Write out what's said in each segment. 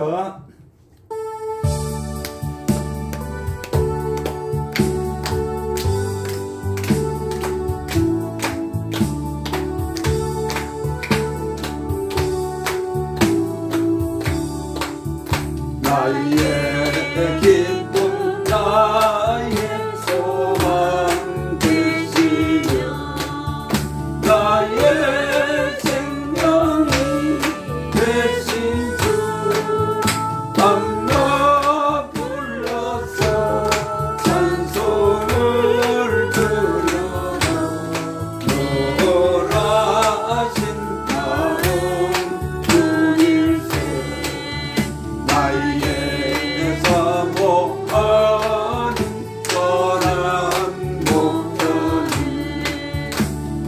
시작. 나의 기쁨 나의 소망 되시며 나의 생명이 되신 주 밤낮 불러서 찬송을 드려라. 노라신 가운 주일세 나의 사모하는 선한 목전이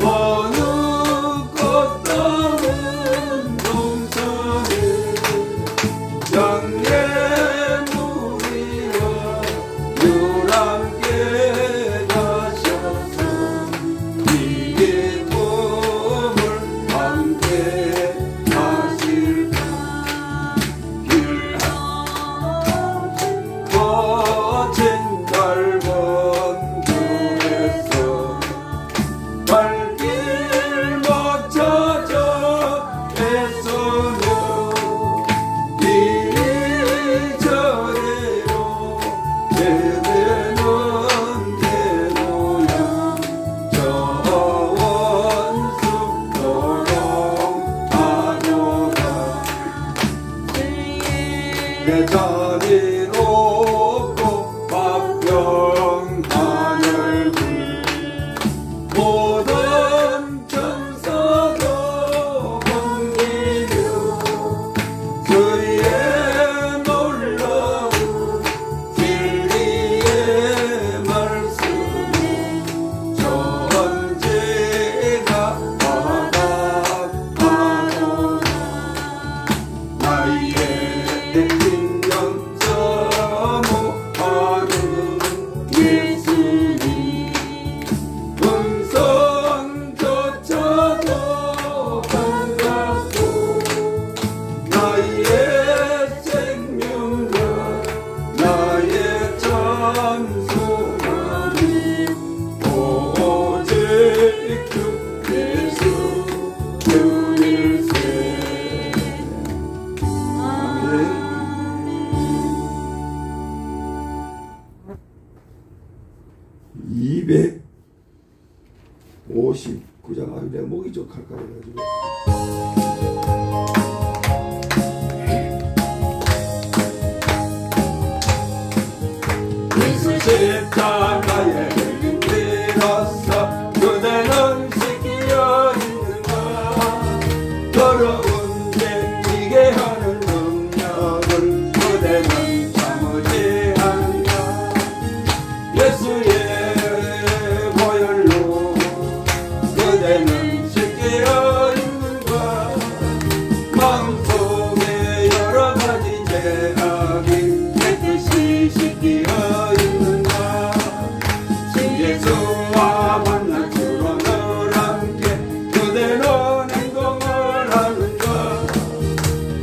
어느 꽃다운 동산에 양의 무리와 유람께 가셔서 이 기쁨을 함께 하실까. 거친 넓은 길에서 발길 못 찾아 애써요. 이리저리로 제대는 대모양 저 원숭도록 하노라. 내 자리로 화평한 얼굴 모든 천사도 반기며 그의 놀라운 진리의 말씀을 전제가 받아가노라. 나의 인연 사모하는 예수님 음성조차도 반갑고 나의 생명과 나의 참 소망이 오직 주 예수 주일세. 아멘. 259장. 아, 내 목이 좀 칼칼해가지고. 예수 십자가에 들어서 그대는 지키려 있는가. 더러운 죄 지게 하는 능력을 그대는 참으지 않는가. 예수의 보혈로 그대는 씻기어 있는가. 마음속에 여러가지 죄악이 깨끗이 씻기어 있는가. 주 예수와 만난 주로늘 함께 그대는 행동을 하는가.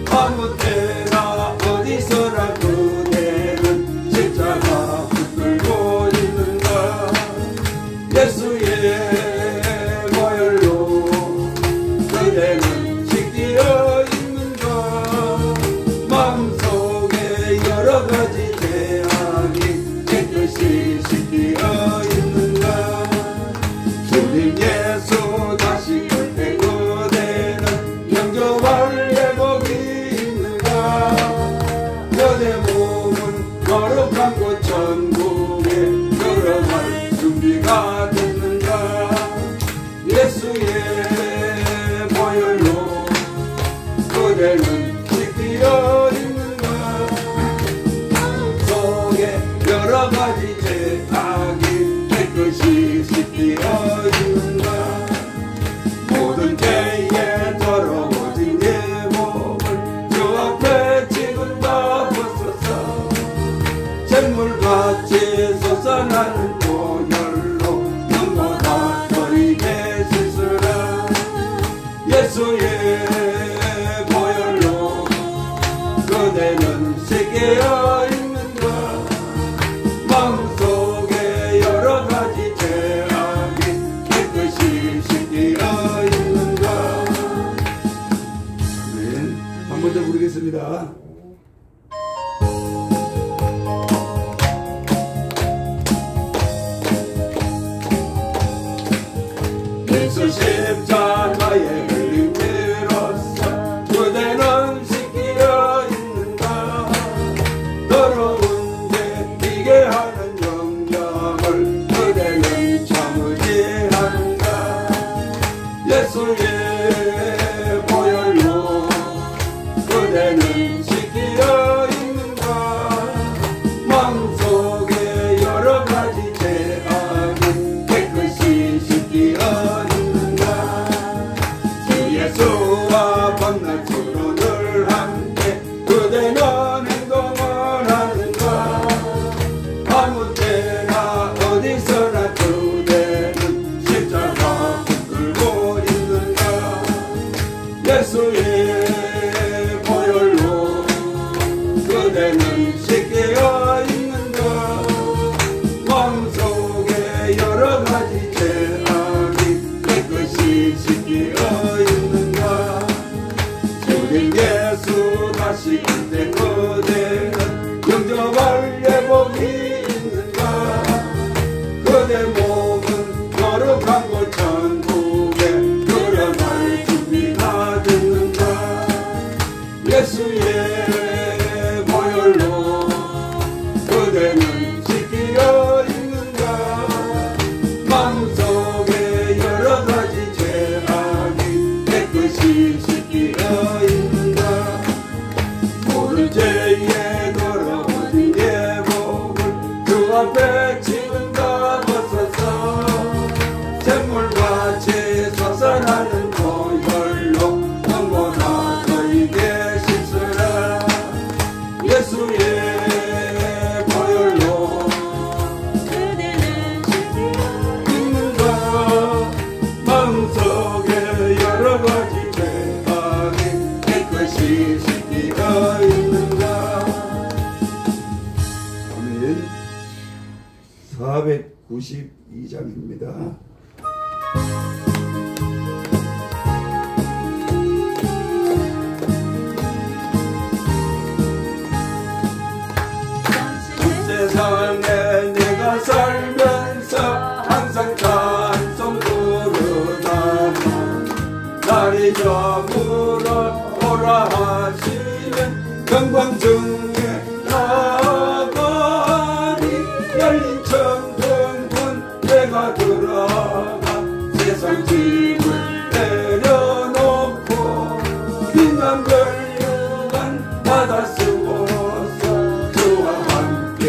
아무 때나 어디서나 그대는 십자가 붙들고 있는가. 예수의 보혈로 그대는 씻기어 있는가. 마음속에 여러가지 죄악이 깨끗이 씻기어 있는가. 주님 예수 다시 올 때 그대는 영접할 예복이 있는가. 그대 몸은 거룩한 곳 천국에 들어갈 준비가 됐는가. 예수의 보혈로 그대는 씻기어 있는가. 속에 여러가지 죄악이 깨끗이 씻기어 있는가. 모든 죄에 더러워진 내 몸을 주 앞에 지금 다 벗어서 잿물같이 솟아나는 보혈로 눈보다 저리게 씻으라. 예수의 보혈로 그대는 부르겠습니다. 예수 십자가에 흘린 피로써 그대는 씻기려 있는가. 더러운 데 비게 하는 영향을 그대는 참으지 하는가. 예수의 보혈로 그대는 씻기려 있는가. 마음속에 여러 가지 죄악은 깨끗이 씻기려 예수와 만날 주로 늘 함께 그대는 행동을 하는가. 아무 때나 어디서나 그대는 십자가 끌고 있는가. 예수의 보혈로 그대는 씻겨 있는가. 마음속에 여러 가지 죄악이 깨끗이 씻겨 예수 다시 그대 그대는 영접할 예복이 있는가. 그대 몸은 거룩한 곳 천국에 들어갈 준비가 됐는가. 예수의 보혈로 그대는 씻기려 있는가. 마음속에 여러 가지 죄악이 깨끗이 씻기려 있는가. 죄에 더러운 예복을 주 앞에 지금 다 벗어서 샘물같이 솟아나는 보혈로 너무나 저에게 씻으라. 예수의 보혈로 그대는 씻기려 있는가. 마음속에 여러 가지 죄악이 깨끗이 씻기려 있는가. 아멘. 492장입니다. 세상에 내가 살면서 항상 찬송 부르다가 날이 저물어 오라 하시는 영광 중에 나가리. 열린 천둥은 내가 들어가 세상 짐을 내려놓고 빛난 별유관 받아 쓰고서 주와 함께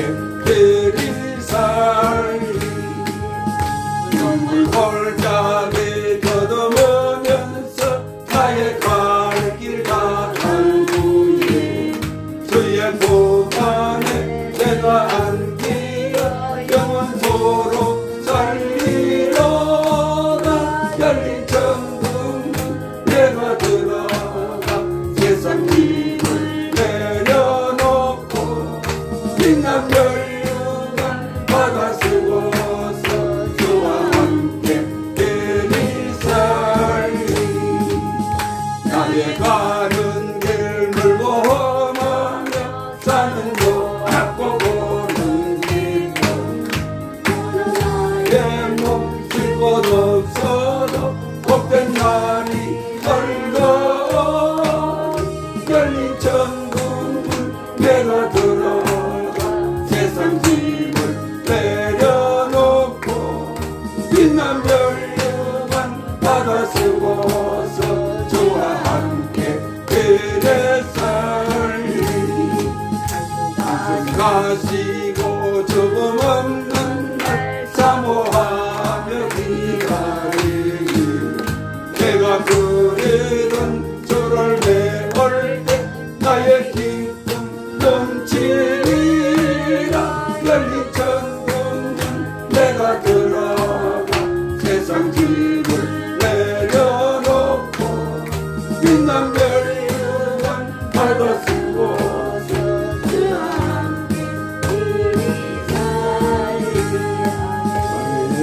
길이 살리. 눈물 골짜기 더듬으면서 나의 갈 길 가갈 후에 주의 품 안에 내가 안기어 영원토록 살리로다. 열린 천둥은 내가 들어가 세상 짐을 내려놓고 빛난 별유관 받아 쓰고서 주와 함께 길이 살리. 나의 가는 길 물고 험하며 사는 곳 얕고 고른 길 나의 몸 쉴 곳 없어도 복된 날이 걸려. 열린 천둥은 내가 들어가 세상 짐을 내려놓고 빛난 별유관 받아 쓰고서 주와 함께 길에 살리. 가시고 조금 없는 날 사모하며 기다리기. 내가 그리던 주를 배울 때 나의 기쁨 넘치리라. 열린 천둥은 내가 들어가 세상 짐을 내려놓고 빛난 별유관 받아 쓰고서 주와 함께 길이 살리리. 아멘.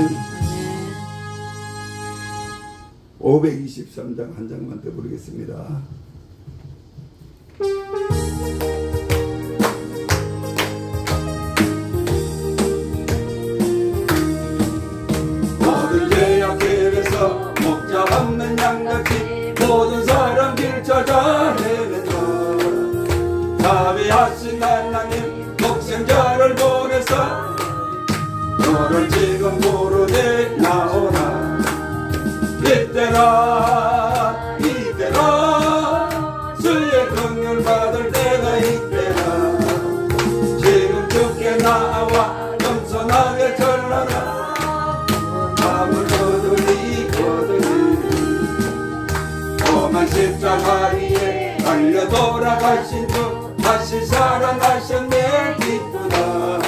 523장 한 장만 더 부르겠습니다. 주소서. 너를 지금 부르되 나오라. 이때라 이때라 주의 긍휼 받을 때가 이때라. 지금 주께 나와 겸손하게 전하라. 마음을 거두리 험한 십자가 위에 달려 돌아가신 주 다시 살아나셨네. 기쁘다.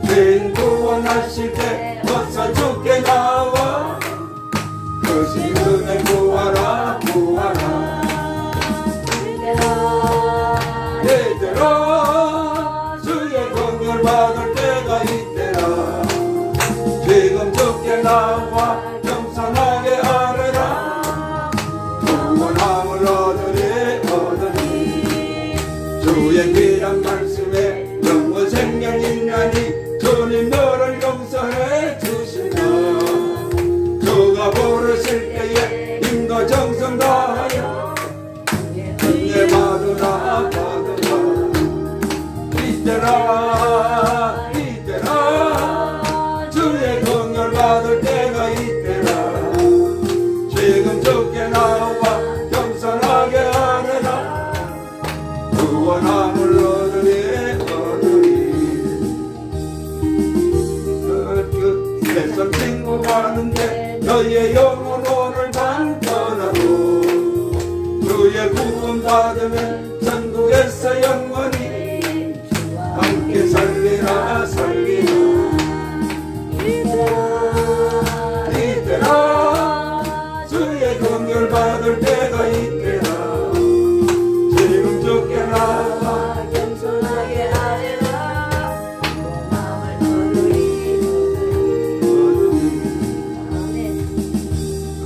죄인 구원하실 때 벗어 주께 나와 그 시름에 구하라 구하라. 얘들아 주의 긍휼 받을 때가 이때라. 지금 주께 나와 겸손하게 아뢰라. 구원함을 얻으리 주의 귀한 말씀에 영원 생명 있나니 주님 너를 용서해 주시나. 주가 부르실 때에 힘과 정성 다하여 은혜 받으라 받으라. 이때라 이때라 주의 긍휼 받을 때가 이때라. 지금 주께 나와 겸손하게 하느라. 구원함을 얻으리 세상 친구 가는데 너의 영혼 오늘 간편하고 주의 구원 받으면 천국에서 영원히 함께 살리라 살리라. 이때라 주의 긍휼 받을 때가 이때라. 지금 주께 나와 겸손하게 아뢰라. 마음을 얻으리.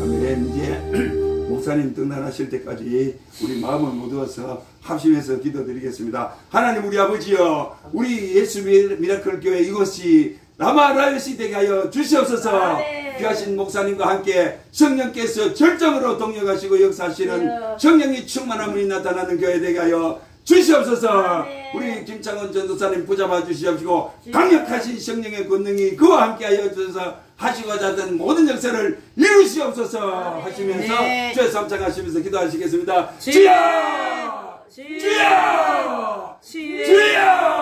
아멘. 이제 목사님 떠나실 때까지 우리 마음을 모두어서 합심해서 기도드리겠습니다. 하나님 우리 아버지여, 우리 예수 미라클 교회 이곳이 라마라요시 되게 하여 주시옵소서. 귀하신 목사님과 함께 성령께서 절정으로 동역하시고 역사하시는 성령이 충만함이 나타나는 교회 되게 하여 주시옵소서. 우리 김창원 전도사님 붙잡아 주시옵시고 강력하신 성령의 권능이 그와 함께 하여 주셔서 하시고자 하던 모든 역사를 이루시옵소서 하시면서 주의 삼창하시면서 기도하시겠습니다. 주여! 주여! 주여!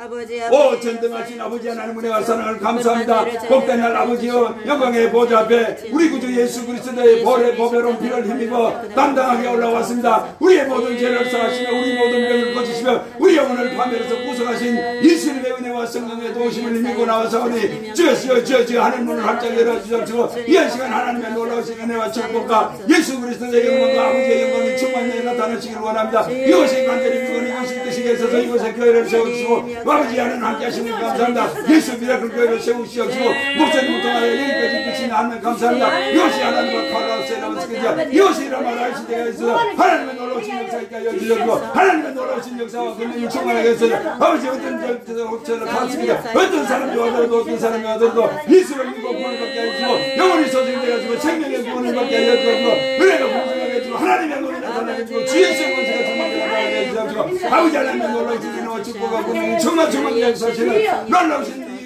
아버지, 오 전등하신 아버지 하나님 은혜와 사랑을 감사합니다. 복된 날 아버지여, 영광의 보좌 앞에 우리 구주 예수 그리스도의 볼의 보배로운 피를 힘입어 담당하게 올라왔습니다. 우리의 모든 죄를 사하시며 우리 모든 병을 고치시며 우리 영혼을 파멸해서 구속하신 예수님의 은혜와 성령의 도우심을 힘입고 나와서오니 주여 주여 하늘 문을 활짝 열어주시옵시고 이한 시간 하나님의 놀라우신 은혜와 축복과 예수 그리스도의 영광과 아버지의 영광이 충만히 나타나시기를 원합니다. 이것이 간절히 그건 이것이 뜻이게 있어서 이곳에 교회를 세워주시고 아버지 하나님 함께 하시는 감사합니다. 예수 미라클 교회를 세우시옵시고 목사님을 통하여 여기까지 끝이 나면 감사합니다. 이것이 하나님과 칼라우스에 나오시겠죠. 이것이 라마라이시 되어 있어서 하나님의 놀라우신 역사가 여주셨고 하나님의 놀라우신 역사와 권능이 충만하게 했어요. 아버지 어떤 적처럼 가르치기가 어떤 사람이 와도 어떤 사람이 와도 예수를 믿고 구원을 받게 해주시고 영원히 소생되어가지고 생명의 구원을 받게 해주시고 은혜가 풍성하게 해주시고 하나님의 놀이 나타나게 해주시고 주의 성원세가 충만하게 나타나게 해주시고 아버지 하나님의 놀라우신 은혜와 축복과 권능이 충만히 역사하시는 놀라우신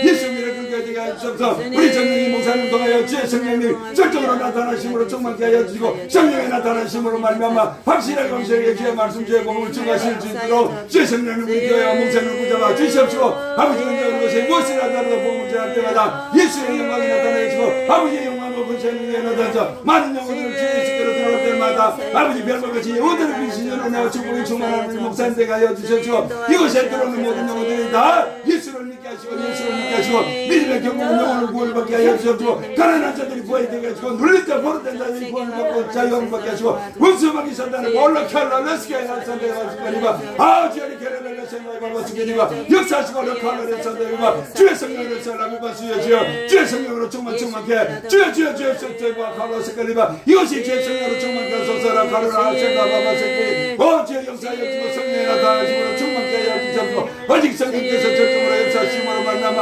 예수 미라클 교회가 하시옵소서. 우리 정령이 목사님 통하여 주의 성령님 절정으로 나타나심으로 충만케 하여 주시고 성령의 나타나심으로 말미암아 확실하게 주의 말씀 주의 복음을 증거하실 수 있도록 주의 성령님 우리 교회와 목사님을 붙잡아 주시옵시고 아버지 은혜로 것에 무엇이라도 복음을 전할 때마다 예수의 영광이 나타나시고 아버지의 영광과 권세를 나타나서 많은 영혼들을 주의 예수께로 들어올 때마다 아버지 별것같이 영혼들을 비시는 은혜와 축복이 충만하는 목사님 되게 하여 주시옵시고 이곳에 들어오는 모든 영혼들이 다 예수를 믿게 하시고 예수를 믿게 하시고 믿음의 경고는 영혼을 구원을 받게 하여 주시옵시고 가난한 자들이 구원이 되게 하시고 눌릴 때 버릇된 자들이 구원을 받고 자유함을 받게 하시고 원수막이 산다는 몰라 켈라 레스케 산다가 하시거니와 아주연이 게레레레 생각이 발바스게니와 역사하시고 르칼레레 산다가 주의 성령으로 살라미 바수여지어 주의 성령으로 충만케 주의 성령과 칼라스게니와 이것이 주의 성령으로 충만케 하소서라 가르라 생각하바바세케 주의 역사하여 성령이 나타나심으로 충만케 하여 주시옵시고 오직 성령께서 절정으로 역사하심으로 만나마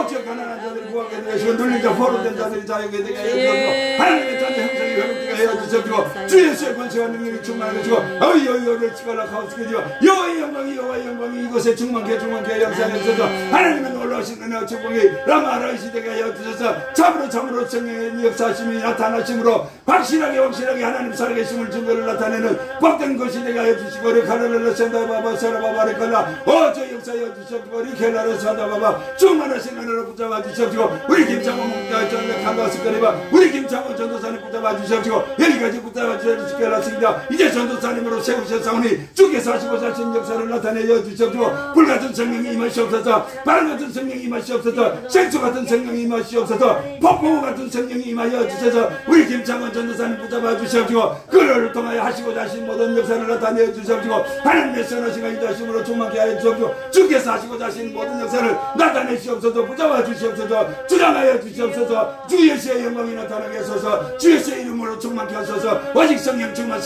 주의 가난한 자들이 구하게 되게 하시고 눌린 자 포로된 자들이 자유게 되게 하여 하나님의 자녀 형상이 회복되게 하여 주시옵시고 주 예수의 권세와 능력이 충만하게 하시고 어이어이어를 치갈라 카오스게 되어 여호와의 영광이 이곳에 충만케 역사하여 주셔서 하나님의 놀라우신 은혜와 축복이 라마라의 시대가 하여 주셔서 참으로 성령의 역사하심이 나타나심으로 확실하게 하나님 살아계심을 증거를 나타내는 복된 그 시대가 하여 주시고 리카르르 산다바바 사라바바리칼라 어저 역사하여 주시옵시고 리켈라르 산다바바 충만하신 은혜로 붙잡아 주시옵시고 우리 김창호 목자 전에 간다스거리바 우리 김창호 전도사님 붙잡아 주시옵시고 여기까지 붙잡아 주시옵시고 이제 전도사님으로 세우셨사오니 주께서 하시고 사신 역사를 나타내어 주시옵시고 불같은 성령이 임하시옵소서 바람같은 성령이 임하시옵소서 생수같은 성령이 임하시옵소서 폭풍우 같은 성령이 임하여 주셔서 우리 김창원 전도사님 붙잡아 주시옵시고 그를 통하여 하시고자 하신 모든 역사를 나타내어 주시옵시고 하나님의 선하시가 인도하심으로 충만케 하여 주시옵시고 주께서 하시고자 하신 모든 역사를 나타내시옵소서 붙잡아 주시옵소서 주장하여 주시옵소서 주 예수의 영광이 나타나게 하소서 주 예수의 이름으로 충만케 하소서 오직 성령 충만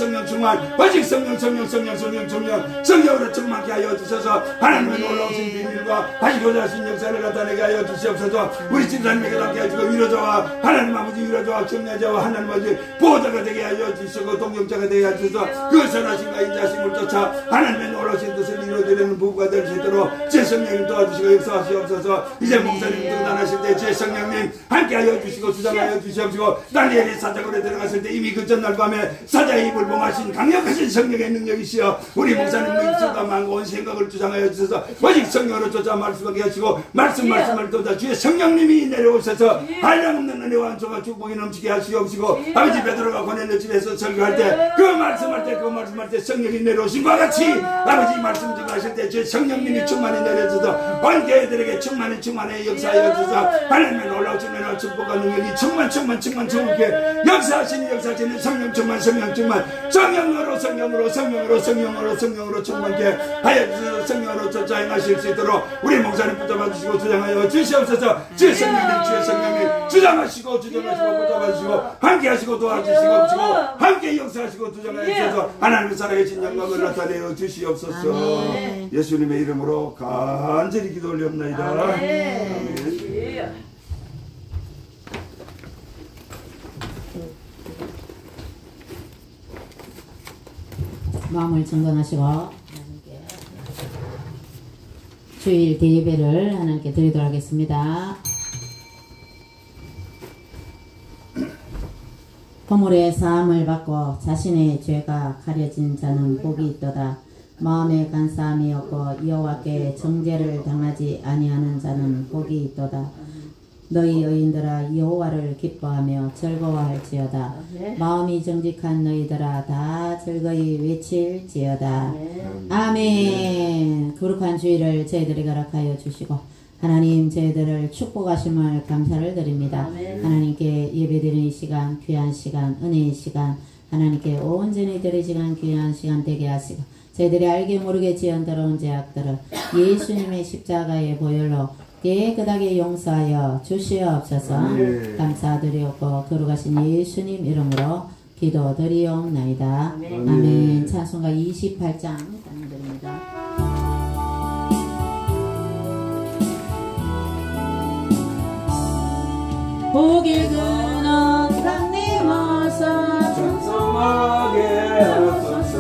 오직 성령으로 충만케 하여 주셔서 하나님의 놀라우신 비밀과 하시고자 하신 역사를 나타내게 하여 주시옵소서 우리 집사님에게 함께 하시고 위로자와 하나님 아버지 위로자와 격려자와 하나님 아버지 보호자가 되게 하여 주시고 동경자가 되게 하여 주셔서 그 선하신가 인자심을 쫓아 하나님의 놀라우신 뜻을 이루어드리는 부부가 될 수 있도록 제 성령님 도와주시고 역사하시옵소서 이제 목사님 등단하실 때 제 성령님 함께 하여 주시고 주장하여 주시옵시고 다니엘이 사자굴에 들어갔을 때 이미 그 전날 밤에 사자의 입을 봉하신 강력하신 성령의 능력이시여 우리 목사님의 입술과 마음과 온 생각을 주장하여 주셔서 오직 성령으로 쫓아 말씀하게 하시고 말씀을 쫓아 주의 성령님이 내려오셔서 한량없는 은혜와 안정과 축복이 넘치게 하시옵시고 아버지 베드로가 고넬료 집에서 설교할 때 그 말씀할 때 성령이 내려오신 것과 같이 아버지 말씀 증거하실 때 주의 성령님이 충만히 내려져서 온 교회들에게 충만히 역사하여 주셔서 하나님의 놀라우신 은혜와 축복과 능력이 충만케 역사하시는 성령 충만 성령으로 충만케 하여 주셔서 성령으로 쫓아 행하실 수 있도록 우리 목사님 붙잡아 주시고 주장하여 주시옵소서 주의 성령님 주장하시고 붙잡아 주시고 함께 하시고 도와주시고 함께 역사하시고 주장하여 주셔서 하나님의 살아계신 영광을 나타내어 주시옵소서. 예수님의 이름으로 간절히 기도 올리옵나이다. 아멘. 마음을 정건하시고 주일 대예배를 하나님께 드리도록 하겠습니다. 허물의 사함을 받고 자신의 죄가 가려진 자는 복이 있도다. 마음에 간사함이 없고 여호와께 정죄를 당하지 아니하는 자는 복이 있도다. 너희 의인들아 여호와를 기뻐하며 즐거워할지어다. 마음이 정직한 너희들아 다 즐거이 외칠지어다. 아멘. 거룩한 주일을 저희들에게 허락하여 주시고 하나님 저희들을 축복하심을 감사를 드립니다. 하나님께 예배드리는 이 시간 귀한 시간 은혜의 시간 하나님께 온전히 드리시간 귀한 시간 되게 하시고 저희들이 알게 모르게 지은 더러운 죄악들을 예수님의 십자가의 보혈로 깨끗하게 용서하여 주시옵소서. 감사드리옵고 거룩하신 예수님 이름으로 기도드리옵나이다. 아멘. 찬송가 28장 드립니다. 보길 그는 강림 어서 찬송하게 하소서.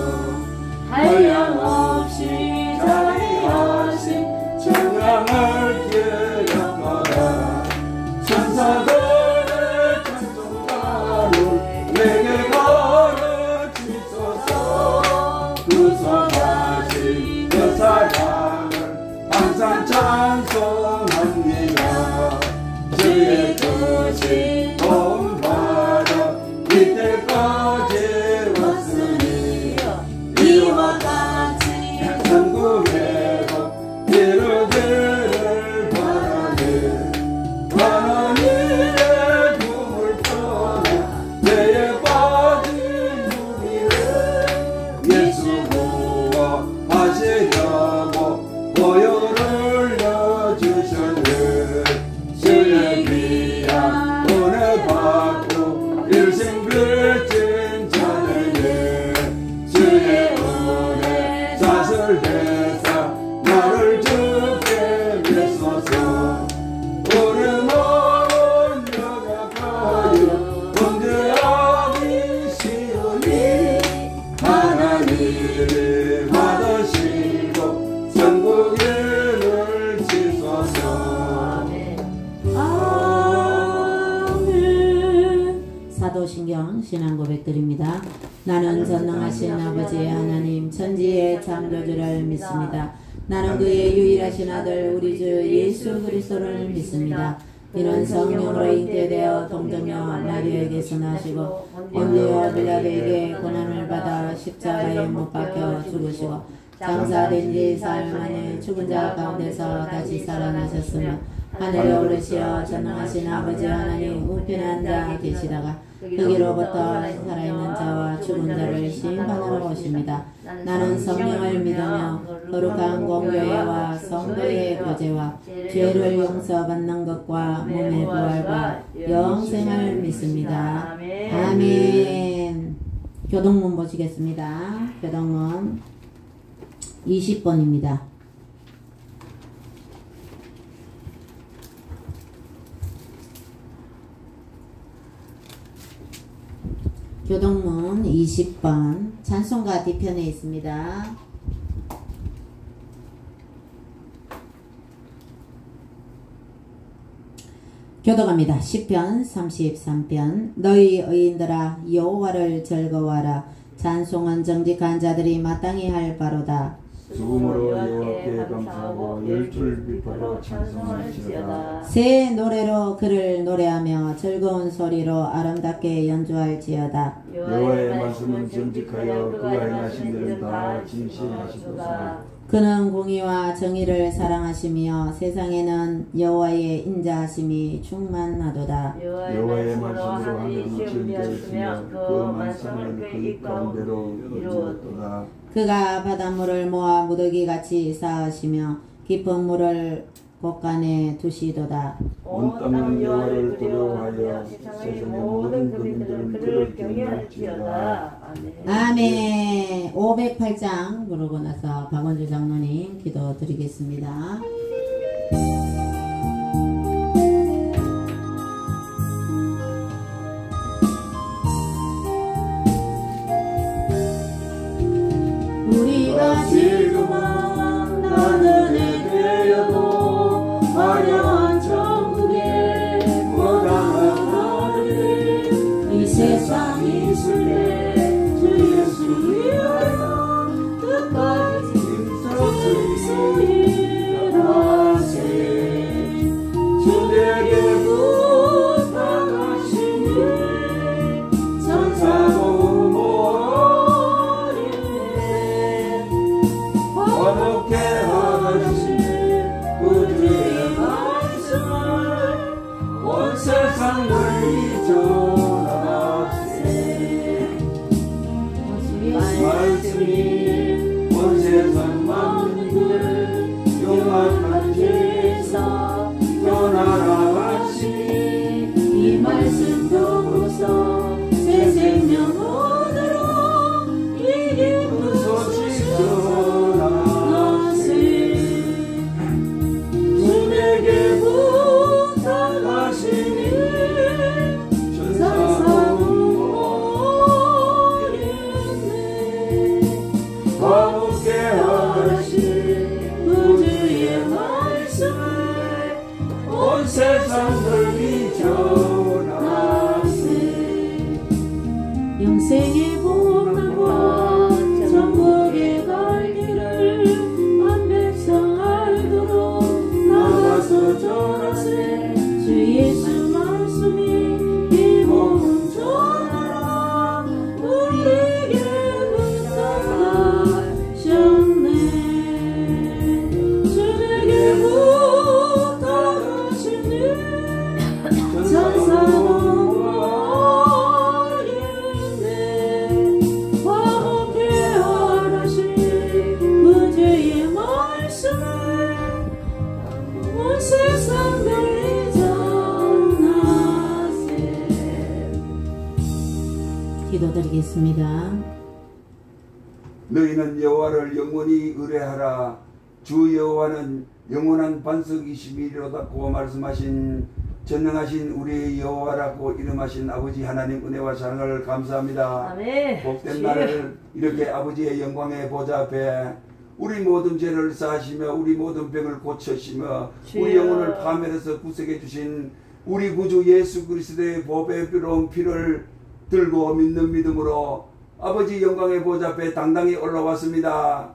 한량없이 자비하신 찬양을 기억하라. 천사들의 찬송가를 내게 걸어주소서. 구속하신 그 사랑을 항상 찬송합니다. 주의 뜻이 도움받아 이때까지 왔으니 이와 같이 천국에도 이루기를 바라네. 하나님의 꿈을 떠나 죄에 빠진 우리를 예수 구원하시려고 보혈을 흘려주셨네. 사도신경 신앙 고백드립니다. 나는 전능하신 아버지 하나님 천지의 창조주를 믿습니다. 나는 그의 유일하신 아들 우리 주 예수 그리스도를 믿습니다. 이는 성령으로 잉태되어 동정녀 마리아에게서 나시고 본디오 빌라도에게 고난을 받아 십자가에 못 박혀 죽으시고 장사된 지 사흘 만에 죽은 자 가운데서 다시 살아나셨으며 하늘에 오르시어 전능하신 아버지 하나님 우편에 앉아 계시다가 거기로부터 살아있는 자와 죽은 자를 심판하러 오십니다. 나는 성령을 믿으며 거룩한 공교회와 성도의 교제와 죄를 용서받는 것과 몸의 부활과 영생을 믿습니다. 아멘. 교동문 보시겠습니다. 교동문 20번입니다. 교동문 20번 찬송가 뒤편에 있습니다. 교독합니다. 시편 33편 너희 의인들아 여호와를 즐거워하라. 찬송은 정직한 자들이 마땅히 할 바로다. 수금으로 여호와께 감사하고 열줄 비파로 찬송할지어다. 새 노래로 그를 노래하며 즐거운 소리로 아름답게 연주할지어다. 여호와의 말씀은 정직하여 그가 행하신 일은 다 진실하시도다. 그는 공의와 정의를 사랑하시며 세상에는 여호와의 인자하심이 충만하도다. 여호와의 말씀으로 하늘이 지어졌으며 그 만상은 그 입 가운데로 이루어졌도다. 그가 바닷물을 모아 무더기같이 쌓으시며 깊은 물을 곳간에 두시도다. 온 땅은 여호와를 두려워하여 세상의 모든 국민들은 그를 경외할지어다. 아멘. 508장 부르고 나서 박원주 장로님 기도 드리겠습니다. 우리가 지금은 나그네 되어도 화려한 천국에 거당한 나를 이 세상 있을 때 주 예수 위하여 끝까지 승리하세. 주에게 부탁하시니 천사도 화목해 하시니 그주의 말씀을 온 세상 널리 전하세. 말씀이 온 세상 만민을 용악한 죄에서 변하라 하시니 이 말씀 듣고서 새 생명으로 이 기쁜 소식 전하세. 주에게 부탁하시니 천사도 화목해 하시니 구주의 말씀을 온 세상 널리 전하세. 영생의 복음과 천국에 갈 길을 한 백성 알도록 나가서 전하세. 주 예수 말씀이 이 복음 전하라. 우리에게 부탁하셨네. 주에게 부탁하시니 천사도 화목해 하라시니 구주의 말씀을 온 세상 널리 전하세. 기도드리겠습니다. 너희는 여호와를 영원히 의뢰하라. 주 여호와는 영원한 반석이심이로다고 말씀하신 전능하신 우리 여호와라고 이름하신 아버지 하나님 은혜와 사랑을 감사합니다. 아멘. 복된 날을 이렇게 아버지의 영광의 보좌 앞에 우리 모든 죄를 사하시며 우리 모든 병을 고쳐시며 우리 영혼을 파멸해서 구속해 주신 우리 구주 예수 그리스도의 보배스러운 피를 들고 믿는 믿음으로 아버지 영광의 보좌 앞에 당당히 올라왔습니다.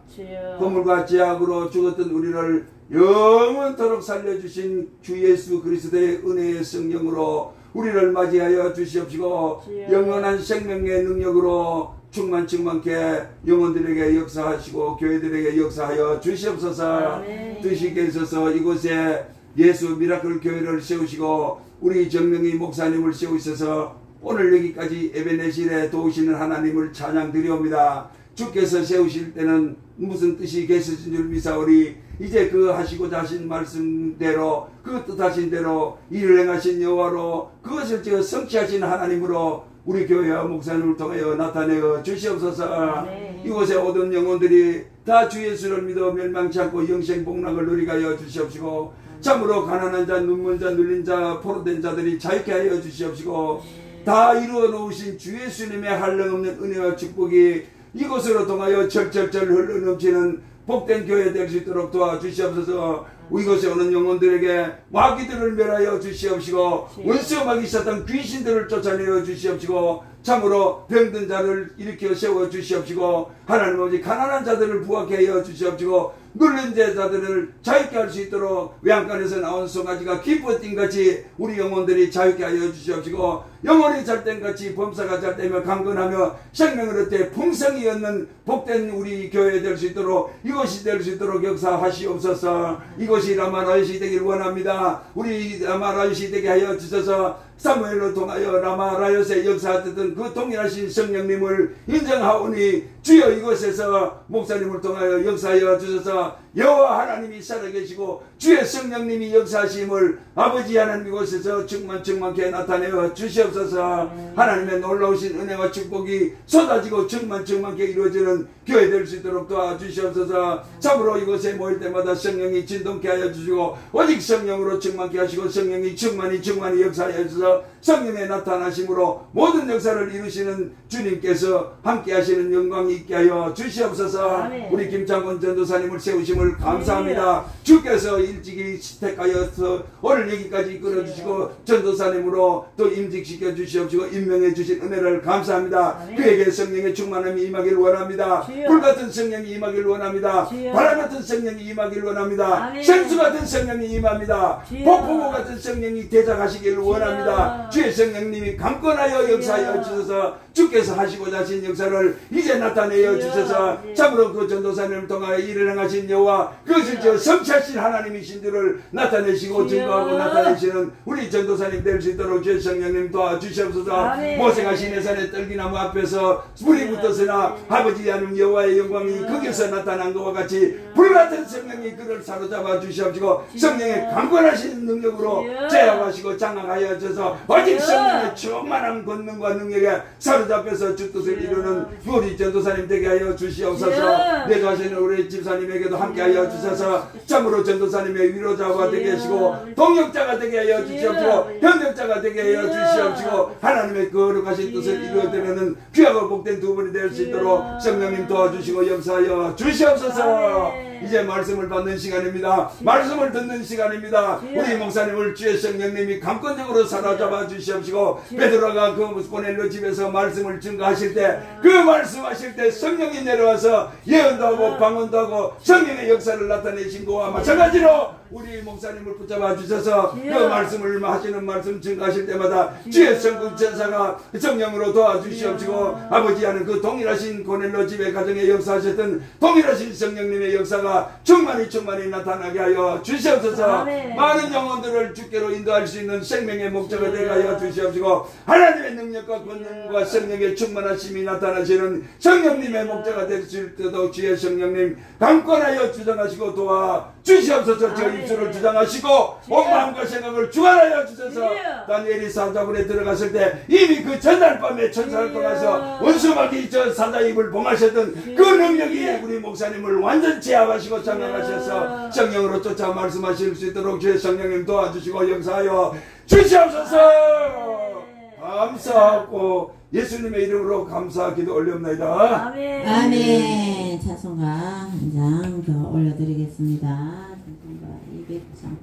거물과 제약으로 죽었던 우리를 영원토록 살려주신 주 예수 그리스도의 은혜의 성령으로 우리를 맞이하여 주시옵시고 영원한 생명의 능력으로 충만케 영혼들에게 역사하시고 교회들에게 역사하여 주시옵소서. 뜻이 계셔서 이곳에 예수 미라클 교회를 세우시고 우리 정명희 목사님을 세우셔서 오늘 여기까지 에베네실에 도우시는 하나님을 찬양드리옵니다. 주께서 세우실 때는 무슨 뜻이 계시신 줄 미사오리. 이제 그 하시고자 하신 말씀대로 그 뜻하신 대로 일을 행하신 여호와로 그것을 성취하신 하나님으로 우리 교회와 목사님을 통하여 나타내어 주시옵소서. 이곳에 오던 영혼들이 다 주 예수를 믿어 멸망치 않고 영생 복락을 누리게 하여 주시옵시고 참으로 가난한 자, 눈먼 자, 눌린 자, 포로된 자들이 자유케 하여 주시옵시고 다 이루어 놓으신 주 예수님의 한량없는 은혜와 축복이 이곳으로 통하여 절절절 흘러넘치는 복된 교회 될 수 있도록 도와주시옵소서. 이곳에 오는 영혼들에게 마귀들을 멸하여 주시옵시고 원수막이 있었던 귀신들을 쫓아내어 주시옵시고 참으로 병든 자를 일으켜 세워 주시옵시고 하나님 아버지 가난한 자들을 부하게 하여 주시옵시고 눌린 자들을 자유케 할 수 있도록 외양간에서 나온 송아지가 기뻐 뛴같이 우리 영혼들이 자유케 하여 주시옵시고 영혼이 잘된같이 범사가 잘되며 강건하며 생명을 얻되 풍성이 얻는 복된 우리 교회 될 수 있도록 이것이 될 수 있도록 역사하시옵소서. 이것이 라마라이시 되길 원합니다. 우리 라마라이시 되게 하여 주셔서 사무엘로 통하여 라마라이스의 역사하던 그 동일하신 성령님을 인정하오니 주여 이곳에서 목사님을 통하여 역사하여 주셔서 여호와 하나님이 살아계시고 주의 성령님이 역사하심을 아버지 하나님 이곳에서 충만케 나타내어 주시옵소서. 하나님의 놀라우신 은혜와 축복이 쏟아지고 충만케 이루어지는 교회 될 수 있도록 도와주시옵소서. 참으로 이곳에 모일 때마다 성령이 진동케 하여 주시고 오직 성령으로 충만케 하시고 성령이 충만히 역사하여 주셔서 성령의 나타나심으로 모든 역사를 이루시는 주님께서 함께 하시는 영광이 있게 하여 주시옵소서. 우리 김창곤 전도사님을 세우심을 감사합니다. 주께서 일찍이 택하여서 오늘 여기까지 이끌어주시고 전도사님으로 또 임직시켜 주시옵시고 임명해 주신 은혜를 감사합니다. 그에게 성령의 충만함이 임하기를 원합니다. 불같은 성령이 임하기를 원합니다. 바람같은 성령이 임하기를 원합니다. 생수같은 성령이 임합니다. 폭풍우 같은 성령이 대작하시기를 원합니다. 주의 성령님이 강권하여 역사하여 주셔서 주께서 하시고자 하신 역사를 이제 나타내어 주셔서 참으로 그 전도사님을 통하여 일을 행하신 여호와 그것을 성취하신 하나님이신 줄을 나타내시고 증거하고 나타내시는 우리 전도사님 될 수 있도록 주의 성령님 도와주시옵소서. 모세가 시내산의 떨기나무 앞에서 불이 붙었으나 아버지 하나님 여호와의 영광이 거기서 나타난 것과 같이 불같은 성령이 그를 사로잡아 주시옵시고 성령의 강권하신 능력으로 제압하시고 장악하여 주셔서 오직 성령의 충만한 권능과 능력에 사로잡혀서 주 뜻을 이루는 우리 전도사님 되게 하여 주시옵소서. 내가 하시는 우리 집사님에게도 함께하여 주셔서 참으로 전도사님의 위로자가 되게 하시고 동역자가 되게 하여 주시옵시고 협력자가 되게 하여 주시옵시고 하나님의 거룩하신 뜻을 이루어드리는 귀하고 복된 두 분이 될 수 있도록 성령님 도와주시고 역사하여 주시옵소서. 이제 말씀을 받는 시간입니다. 말씀을 듣는 시간입니다. 우리 목사님을 주의 성령님이 감권적으로 사로잡아 주시옵시고 베드로가 그 고넬료 집에서 말씀을 증거하실 때 그 말씀하실 때 성령이 내려와서 예언도 하고 방언도 하고 성령의 역사를 나타내신 것과 마찬가지로 우리 목사님을 붙잡아 주셔서 그 말씀을 하시는 말씀 증거하실 때마다 주의 성군 전사가 성령으로 도와주시옵시고 아버지 하는 그 동일하신 고넬료 집의 가정에 역사하셨던 동일하신 성령님의 역사가 충만히 나타나게 하여 주시옵소서. 많은 영혼들을 주께로 인도할 수 있는 생명의 목적을 되게 하여 주시옵시고 하나님의 능력과 권능과 성령의 충만하심이 나타나시는 성령님의 목적가 될 수 있도록 주의 성령님 강권하여 주장하시고 도와 주시옵소서. 저 입술을 주장하시고 온 마음과 생각을 주관하여 주셔서 다니엘이 사자굴에 들어갔을 때 이미 그 전날 밤에 천사를 통해서 원수마귀 저 사자 입을 봉하셨던 그 능력이 우리 목사님을 완전 제압하시고 장악하셔서 성령으로 쫓아 말씀하실 수 있도록 주의 성령님 도와주시고 역사하여 주시옵소서. 감사하고 예수님의 이름으로 감사 기도 올려옵나이다. 아멘. 찬송가 한 장 더 올려드리겠습니다. 찬송가 200장.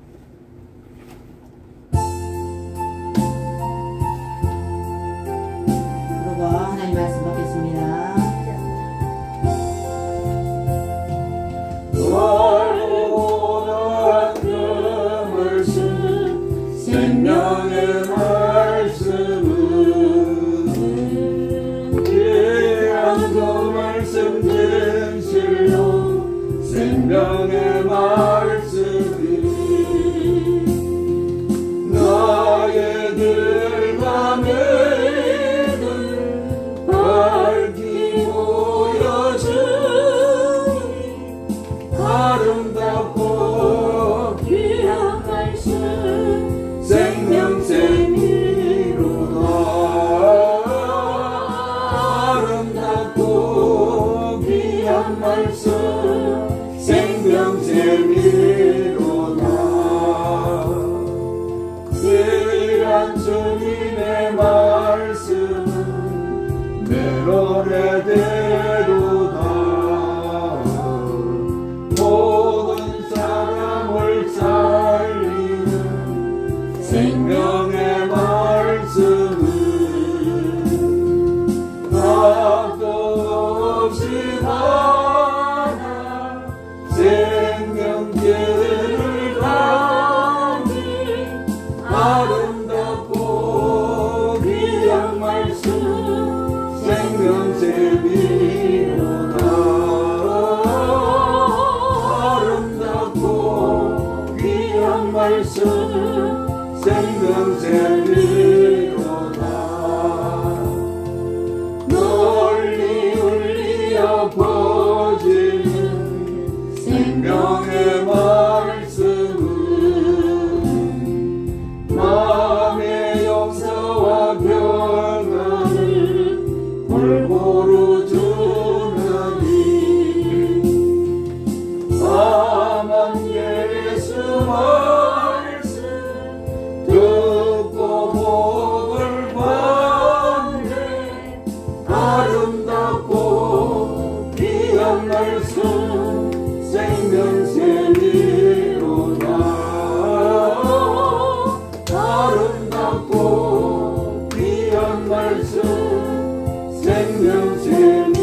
말씀 생명샘이로다. 널리 울리어 퍼지는 생명의 말씀은 마음의 용서와 평안을 골고루 주나니 다만 예수 말씀 듣고 복을 받네. 아름답고 귀한 말씀 생명샘이로다. 아름답고 귀한 말씀 생명샘이로다.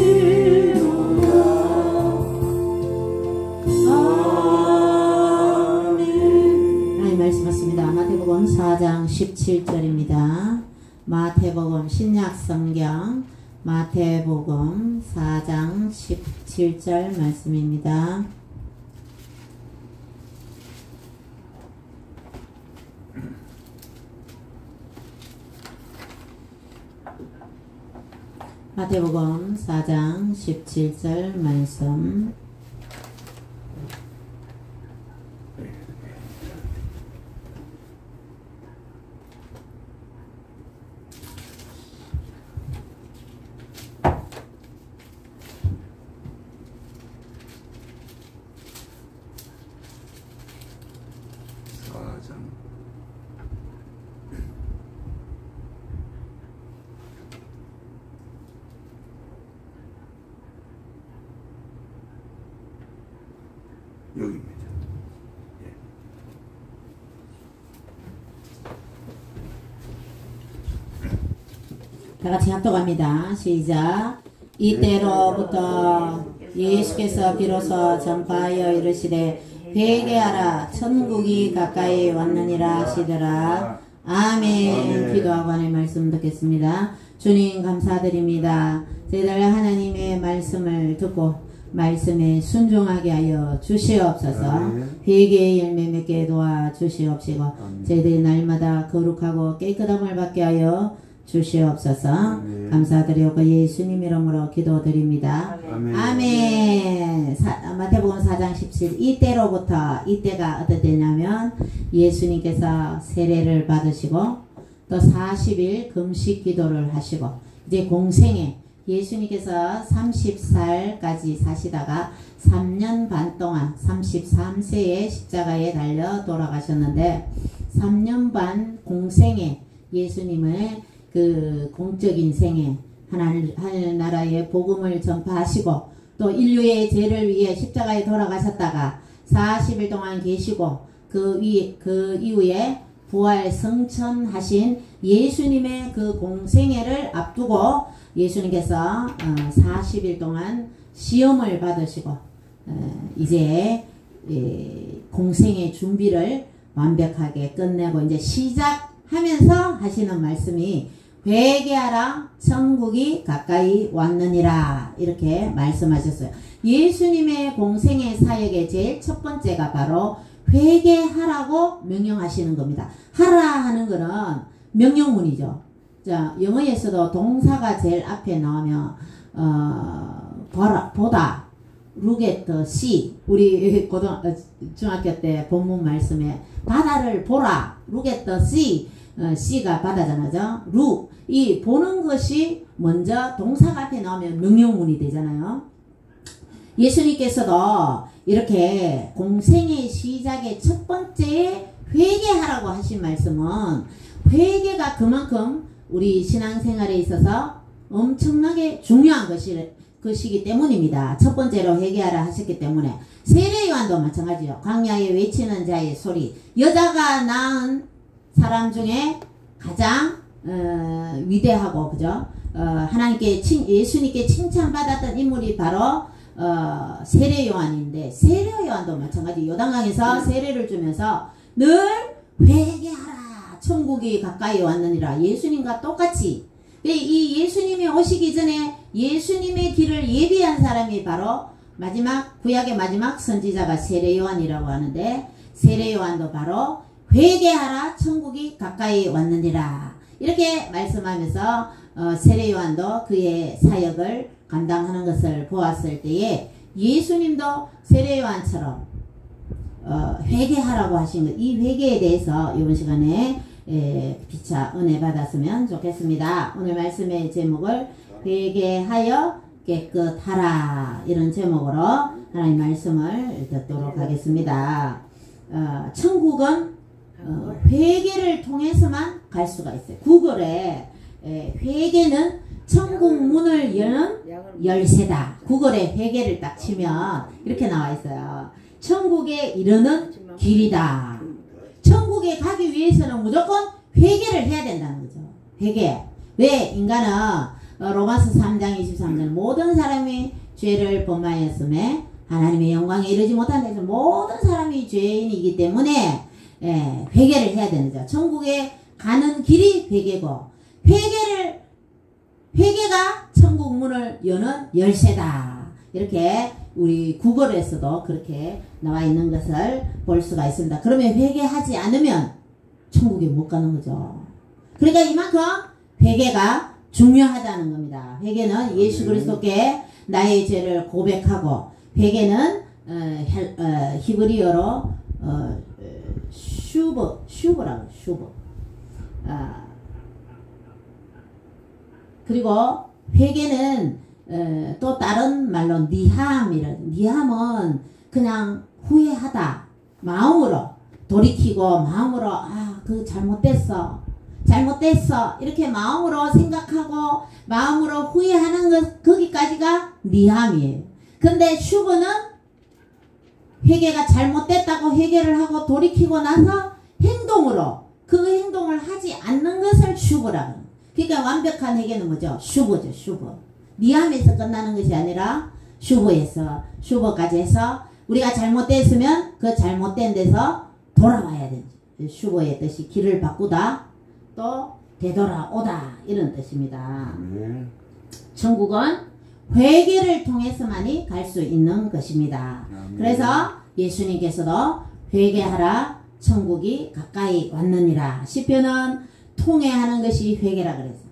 하나님 말씀 맞습니다. 마태복음 4장 17절입니다. 마태복음 신약성경 마태복음 4장 17절 말씀입니다. 마태복음 4장 17절 말씀. 여기입니다. 다 같이 합독합니다. 시작. 이때로부터 예수께서 비로소 전파하여 이르시되 회개하라 천국이 가까이 왔느니라 하시더라. 아멘. 기도하고 하나님의 말씀 듣겠습니다. 주님 감사드립니다. 저희들 하나님의 말씀을 듣고 말씀에 순종하게 하여 주시옵소서. 회개의 열매 맺게 도와 주시옵시고 저희들이 날마다 거룩하고 깨끗함을 받게 하여 주시옵소서. 감사드리고 예수님 이름으로 기도드립니다. 아멘. 마태복음 4장 17 이때로부터, 이때가 어떤 때냐면 예수님께서 세례를 받으시고 또 40일 금식 기도를 하시고 이제 공생에 예수님께서 30살까지 사시다가 3년 반 동안 33세에 십자가에 달려 돌아가셨는데 3년 반 공생에 예수님의 그 공적인 생에 하늘나라의 복음을 전파하시고 또 인류의 죄를 위해 십자가에 돌아가셨다가 40일 동안 계시고 그 이후에 부활 성천하신 예수님의 그 공생애를 앞두고 예수님께서 40일 동안 시험을 받으시고 이제 공생의 준비를 완벽하게 끝내고 이제 시작하면서 하시는 말씀이 회개하라 천국이 가까이 왔느니라 이렇게 말씀하셨어요. 예수님의 공생의 사역의 제일 첫 번째가 바로 회개하라고 명령하시는 겁니다. 하라 하는 거는 명령문이죠. 자, 영어에서도 동사가 제일 앞에 나오면 보다 look at the sea. 우리 중학교 때 본문 말씀에 바다를 보라 look at the sea. C가 바다잖아요. look 이 보는 것이 먼저 동사가 앞에 나오면 명령문이 되잖아요. 예수님께서도 이렇게 공생의 시작의 첫 번째 회개하라고 하신 말씀은 회개가 그만큼 우리 신앙생활에 있어서 엄청나게 중요한 것이기 때문입니다. 첫 번째로 회개하라 하셨기 때문에 세례요한도 마찬가지요. 광야에 외치는 자의 소리. 여자가 낳은 사람 중에 가장 위대하고 그죠? 하나님께 예수님께 칭찬받았던 인물이 바로 세례요한인데 세례요한도 마찬가지. 요단강에서 세례를 주면서 늘 회개하라 천국이 가까이 왔느니라. 예수님과 똑같이 이 예수님이 오시기 전에 예수님의 길을 예비한 사람이 바로 구약의 마지막 선지자가 세례요한이라고 하는데 세례 요한도 바로 회개하라 천국이 가까이 왔느니라 이렇게 말씀하면서 세례 요한도 그의 사역을 감당하는 것을 보았을 때에 예수님도 세례 요한처럼 회개하라고 하신 것, 이 회개에 대해서 이번 시간에 피차 은혜 받았으면 좋겠습니다. 오늘 말씀의 제목을 회개하여 깨끗하라 이런 제목으로 하나님 말씀을 듣도록 하겠습니다. 천국은 회개를 통해서만 갈 수가 있어요. 구글에 회개는 천국 문을 여는 열쇠다. 구글에 회개를 딱 치면 이렇게 나와 있어요. 천국에 이르는 길이다. 천국에 가기 위해서는 무조건 회개를 해야 된다는 거죠. 회개. 왜? 인간은 로마서 3장 23절 모든 사람이 죄를 범하였음에 하나님의 영광에 이르지 못한 데서 모든 사람이 죄인이기 때문에 회개를 해야 되는 거죠. 천국에 가는 길이 회개고 회개가 천국 문을 여는 열쇠다. 이렇게 우리 구글에서도 그렇게 나와 있는 것을 볼 수가 있습니다. 그러면 회개하지 않으면 천국에 못 가는 거죠. 그러니까 이만큼 회개가 중요하다는 겁니다. 회개는 예수 그리스도께 나의 죄를 고백하고 회개는 히브리어로 슈브라고 슈브. 그리고 회개는 또 다른 말로 니함은 그냥 후회하다 마음으로 돌이키고 마음으로 그 잘못됐어 이렇게 마음으로 생각하고 마음으로 후회하는 것 거기까지가 니함이에요. 근데 슈브는 회개가 잘못됐다고 회개를 하고 돌이키고 나서 행동으로 그 행동을 하지 않는 것을 슈브라고 해요. 그러니까 완벽한 회개는 뭐죠? 슈브죠. 슈브. 니함에서 끝나는 것이 아니라 슈브까지 해서 우리가 잘못됐으면 그 잘못된 데서 돌아와야 되지. 슈브의 뜻이 길을 바꾸다 또 되돌아오다 이런 뜻입니다. 천국은 회개를 통해서만이 갈 수 있는 것입니다. 그래서 예수님께서도 회개하라 천국이 가까이 왔느니라. 시편은 통회하는 것이 회개라 그랬어.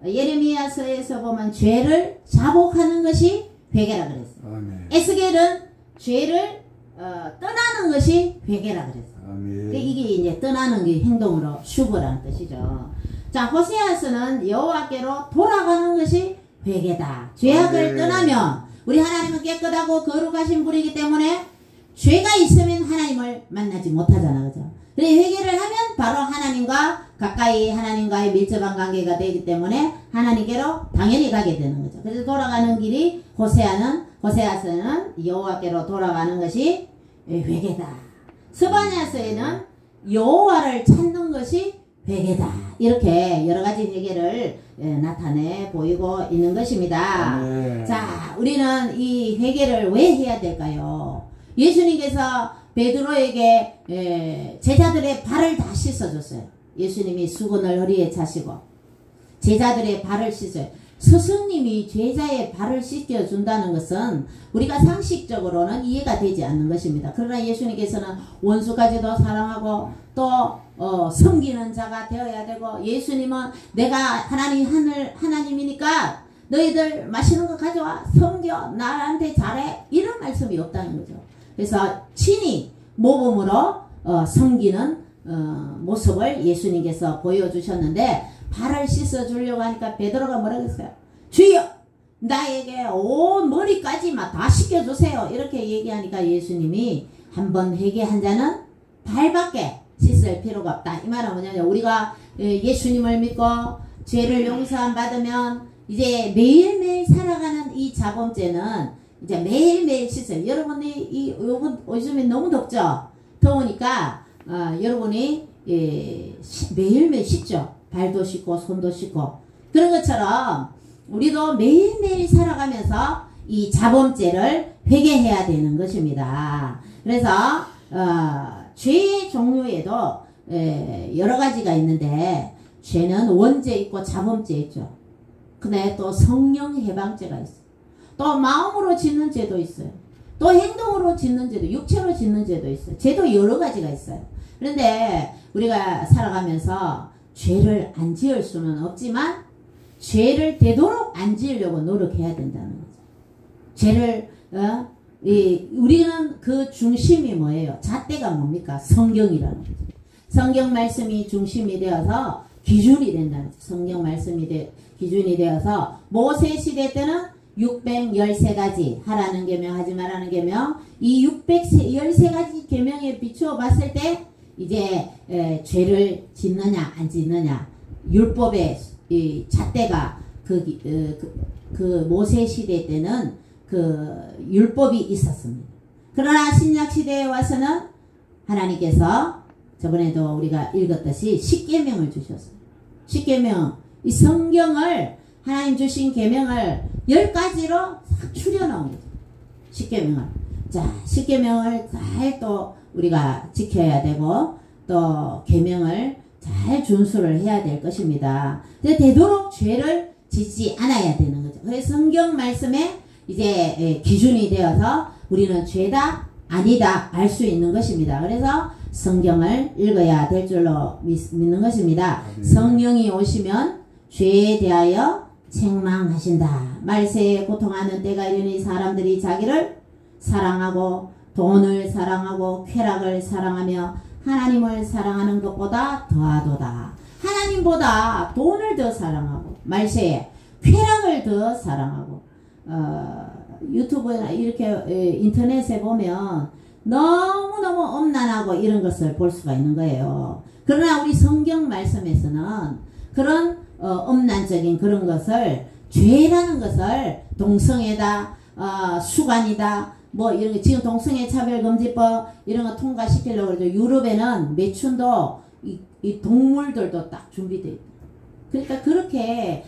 예레미야서에서 보면 죄를 자복하는 것이 회개라 그랬어. 에스겔은 죄를 떠나는 것이 회개라 그랬어. 그러니까 이게 이제 떠나는 게 행동으로 슈브라는 뜻이죠. 자, 호세아서는 여호와께로 돌아가는 것이 회개다. 죄악을 떠나면 우리 하나님은 깨끗하고 거룩하신 분이기 때문에 죄가 있으면 하나님을 만나지 못하잖아. 그죠? 그래 회개를 하면 바로 하나님과 가까이 하나님과의 밀접한 관계가 되기 때문에 하나님께로 당연히 가게 되는 거죠. 그래서 돌아가는 길이 호세아서는 여호와께로 돌아가는 것이 회개다. 스바냐서에는 여호와를 찾는 것이 회개다. 이렇게 여러 가지 회개를 나타내 보이고 있는 것입니다. 자, 우리는 이 회개를 왜 해야 될까요? 예수님께서 베드로에게 제자들의 발을 다 씻어줬어요. 예수님이 수건을 허리에 차시고 제자들의 발을 씻어요. 스승님이 제자의 발을 씻겨준다는 것은 우리가 상식적으로는 이해가 되지 않는 것입니다. 그러나 예수님께서는 원수까지도 사랑하고 또 섬기는 자가 되어야 되고 예수님은 내가 하나님이니까 너희들 맛있는 거 가져와 섬겨 나한테 잘해 이런 말씀이 없다는 거죠. 그래서 친히 모범으로 섬기는 모습을 예수님께서 보여주셨는데 발을 씻어주려고 하니까 베드로가 뭐라고 했어요? 주여 나에게 온 머리까지만 다 씻겨주세요. 이렇게 얘기하니까 예수님이 한번 회개한 자는 발밖에 씻을 필요가 없다. 이 말은 뭐냐면 우리가 예수님을 믿고 죄를 용서함 받으면 이제 매일매일 살아가는 이 자범죄는 이제 매일매일 씻어요. 여러분이 요즘에 너무 덥죠? 더우니까 여러분이 매일매일 씻죠. 발도 씻고 손도 씻고 그런 것처럼 우리도 매일매일 살아가면서 이 자범죄를 회개해야 되는 것입니다. 그래서 죄의 종류에도 여러 가지가 있는데 죄는 원죄 있고 자범죄 있죠. 근데 또 성령 해방죄가 있어요. 또 마음으로 짓는 죄도 있어요. 또 행동으로 짓는 죄도, 육체로 짓는 죄도 있어요. 죄도 여러 가지가 있어요. 그런데 우리가 살아가면서 죄를 안 지을 수는 없지만 죄를 되도록 안 지으려고 노력해야 된다는 거죠. 죄를 우리는 그 중심이 뭐예요? 잣대가 뭡니까? 성경이라는 거죠. 성경 말씀이 중심이 되어서 기준이 된다는 거죠. 성경 말씀이 기준이 되어서 모세 시대 때는 613가지 하라는 계명 하지 말라는 계명, 이 613가지 계명에 비추어 봤을 때 이제 죄를 짓느냐 안 짓느냐 율법의 이 잣대가 그 모세 시대 때는 그 율법이 있었습니다. 그러나 신약 시대에 와서는 하나님께서 저번에도 우리가 읽었듯이 십계명을 주셨어요. 십계명, 이 성경을 하나님 주신 계명을 10가지로 추려놓은 거죠. 십계명을. 자, 십계명을 잘 또 우리가 지켜야 되고 또 계명을 잘 준수를 해야 될 것입니다. 되도록 죄를 짓지 않아야 되는 거죠. 그래서 성경 말씀에 이제 기준이 되어서 우리는 죄다 아니다 알 수 있는 것입니다. 그래서 성경을 읽어야 될 줄로 믿는 것입니다. 성령이 오시면 죄에 대하여 책망하신다. 말세에 고통하는 때가 이르니 사람들이 자기를 사랑하고 돈을 사랑하고 쾌락을 사랑하며 하나님을 사랑하는 것보다 더하도다. 하나님보다 돈을 더 사랑하고 말세에 쾌락을 더 사랑하고 유튜브나 이렇게 인터넷에 보면 너무너무 엄난하고 이런 것을 볼 수가 있는 거예요. 그러나 우리 성경 말씀에서는 그런 엄난적인 그런 것을 죄라는 것을 동성애다, 수관이다, 뭐 이런 거 지금 동성애 차별금지법 이런 거 통과시키려고 그러죠. 유럽에는 매춘도 이 동물들도 딱 준비되어 있다. 그러니까 그렇게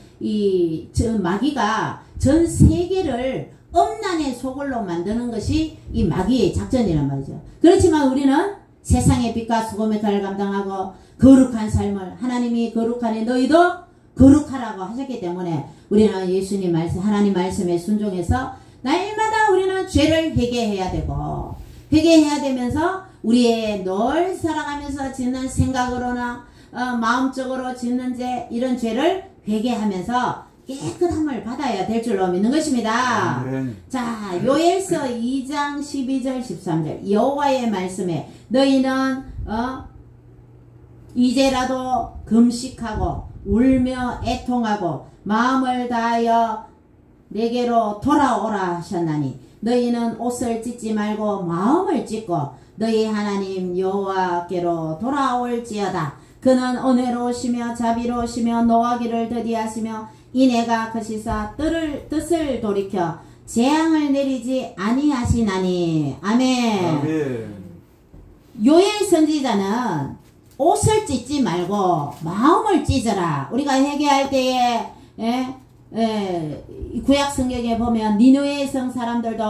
저 마귀가 전 세계를 엄난의 소굴로 만드는 것이 이 마귀의 작전이란 말이죠. 그렇지만 우리는 세상의 빛과 소금의 칼을 감당하고 거룩한 삶을 하나님이 거룩하니 너희도 거룩하라고 하셨기 때문에 우리는 예수님 말씀, 하나님 말씀에 순종해서 날마다 우리는 죄를 회개해야 되고 회개해야 되면서 우리의 늘 살아가면서 짓는 생각으로나 마음적으로 짓는 죄 이런 죄를 회개하면서 깨끗함을 받아야 될 줄로 믿는 것입니다. 자, 요엘서 2장 12절 13절 여호와의 말씀에 너희는 이제라도 금식하고 울며 애통하고 마음을 다하여 내게로 돌아오라 하셨나니 너희는 옷을 찢지 말고 마음을 찢고 너희 하나님 여호와께로 돌아올지어다. 그는 은혜로우시며 자비로우시며 노하기를 더디하시며 이내가 거시사 뜻을 돌이켜 재앙을 내리지 아니하시나니. 아멘. 아멘. 요엘 선지자는 옷을 찢지 말고 마음을 찢어라. 우리가 회개할 때에 구약 성경에 보면 니느웨 성 사람들도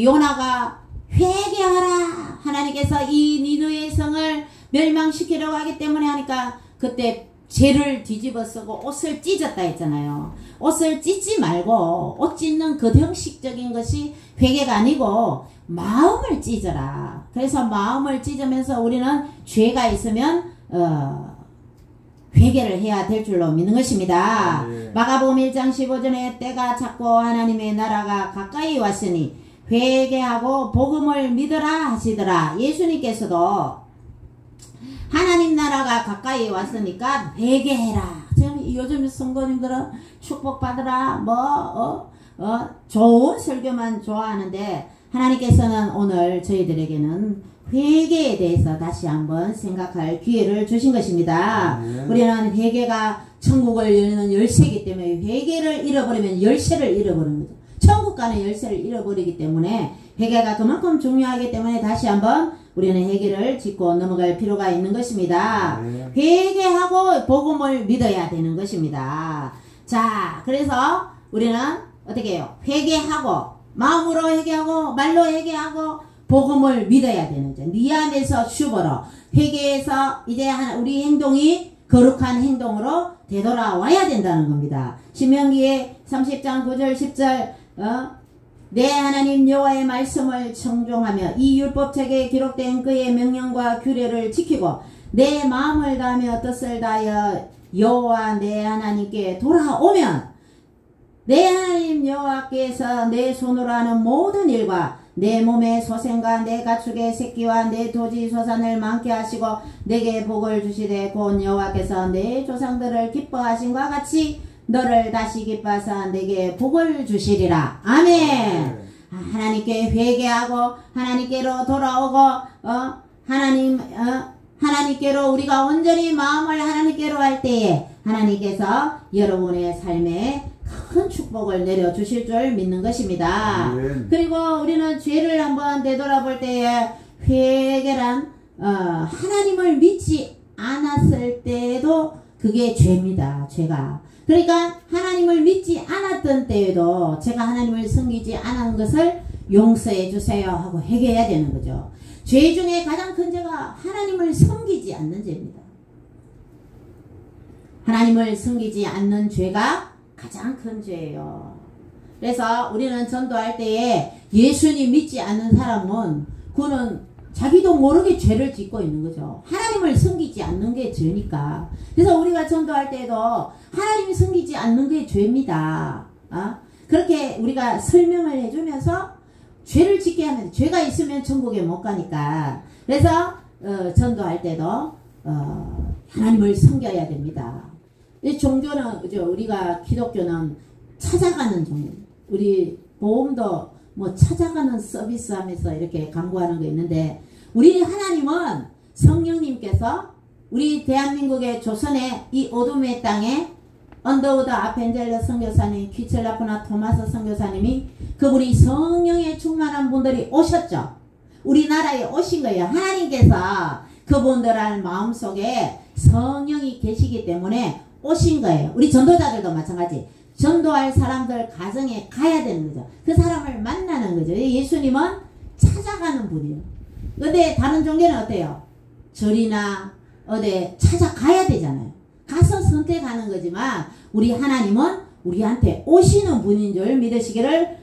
요나가 회개하라. 하나님께서 이 니느웨 성을 멸망시키려고 하기 때문에 하니까 그때 죄를 뒤집어 쓰고 옷을 찢었다 했잖아요. 옷을 찢지 말고 옷 찢는 그 형식적인 것이 회개가 아니고 마음을 찢어라. 그래서 마음을 찢으면서 우리는 죄가 있으면 회개를 해야 될 줄로 믿는 것입니다. 네. 마가복음 1장 15절에 때가 찼고 하나님의 나라가 가까이 왔으니 회개하고 복음을 믿으라 하시더라. 예수님께서도 하나님 나라가 가까이 왔으니까 회개해라. 요즘 성도님들은 축복받으라 좋은 설교만 좋아하는데 하나님께서는 오늘 저희들에게는 회개에 대해서 다시 한번 생각할 기회를 주신 것입니다. 우리는 회개가 천국을 여는 열쇠이기 때문에 회개를 잃어버리면 열쇠를 잃어버리는 거죠. 천국 가는 열쇠를 잃어버리기 때문에 회개가 그만큼 중요하기 때문에 다시 한번 우리는 회개를 짚고 넘어갈 필요가 있는 것입니다. 회개하고 복음을 믿어야 되는 것입니다. 자, 그래서 우리는 어떻게 해요? 회개하고 마음으로 회개하고 말로 회개하고 복음을 믿어야 되는 거죠. 네 안에서 슈버로 회개해서 이제 우리 행동이 거룩한 행동으로 되돌아와야 된다는 겁니다. 신명기에 30장 9절 10절 내 하나님 여호와의 말씀을 청종하며 이 율법책에 기록된 그의 명령과 규례를 지키고 내 마음을 다하며 뜻을 다하여 여호와 내 하나님께 돌아오면 내 하나님 여호와께서 내 손으로 하는 모든 일과 내 몸의 소생과 내 가축의 새끼와 내 토지 소산을 많게 하시고 내게 복을 주시되 곧 여호와께서 내 조상들을 기뻐하신과 같이 너를 다시 기뻐하사 내게 복을 주시리라. 아멘. 하나님께 회개하고 하나님께로 돌아오고 하나님께로 우리가 온전히 마음을 하나님께로 할 때에 하나님께서 여러분의 삶에 큰 축복을 내려주실 줄 믿는 것입니다. 아멘. 그리고 우리는 죄를 한번 되돌아볼 때에 회개란 하나님을 믿지 않았을 때에도 그게 죄입니다. 죄가. 그러니까 하나님을 믿지 않았던 때에도 제가 하나님을 섬기지 않은 것을 용서해 주세요 하고 회개해야 되는 거죠. 죄 중에 가장 큰 죄가 하나님을 섬기지 않는 죄입니다. 하나님을 섬기지 않는 죄가 가장 큰 죄예요. 그래서 우리는 전도할 때에 예수님 믿지 않는 사람은 그는 자기도 모르게 죄를 짓고 있는 거죠. 하나님을 섬기지 않는 게 죄니까. 그래서 우리가 전도할 때도 하나님이 섬기지 않는 게 죄입니다. 그렇게 우리가 설명을 해주면서 죄를 짓게 하면 죄가 있으면 천국에 못 가니까. 그래서 전도할 때도 하나님을 섬겨야 됩니다. 이 종교는 우리가 기독교는 찾아가는 종교. 우리 보험도 뭐 찾아가는 서비스 하면서 이렇게 광고하는 거 있는데 우리 하나님은 성령님께서 우리 대한민국의 조선의 이 어둠의 땅에 언더우드 아펜젤러 선교사님, 퀴첼라프나 토마스 선교사님이 그분이 성령에 충만한 분들이 오셨죠. 우리나라에 오신 거예요. 하나님께서 그분들의 마음속에 성령이 계시기 때문에 오신 거예요. 우리 전도자들도 마찬가지. 전도할 사람들 가정에 가야 되는 거죠. 그 사람을 만나는 거죠. 예수님은 찾아가는 분이에요. 근데 다른 종교는 어때요? 절이나 어디 찾아가야 되잖아요. 가서 선택하는 거지만 우리 하나님은 우리한테 오시는 분인 줄 믿으시기를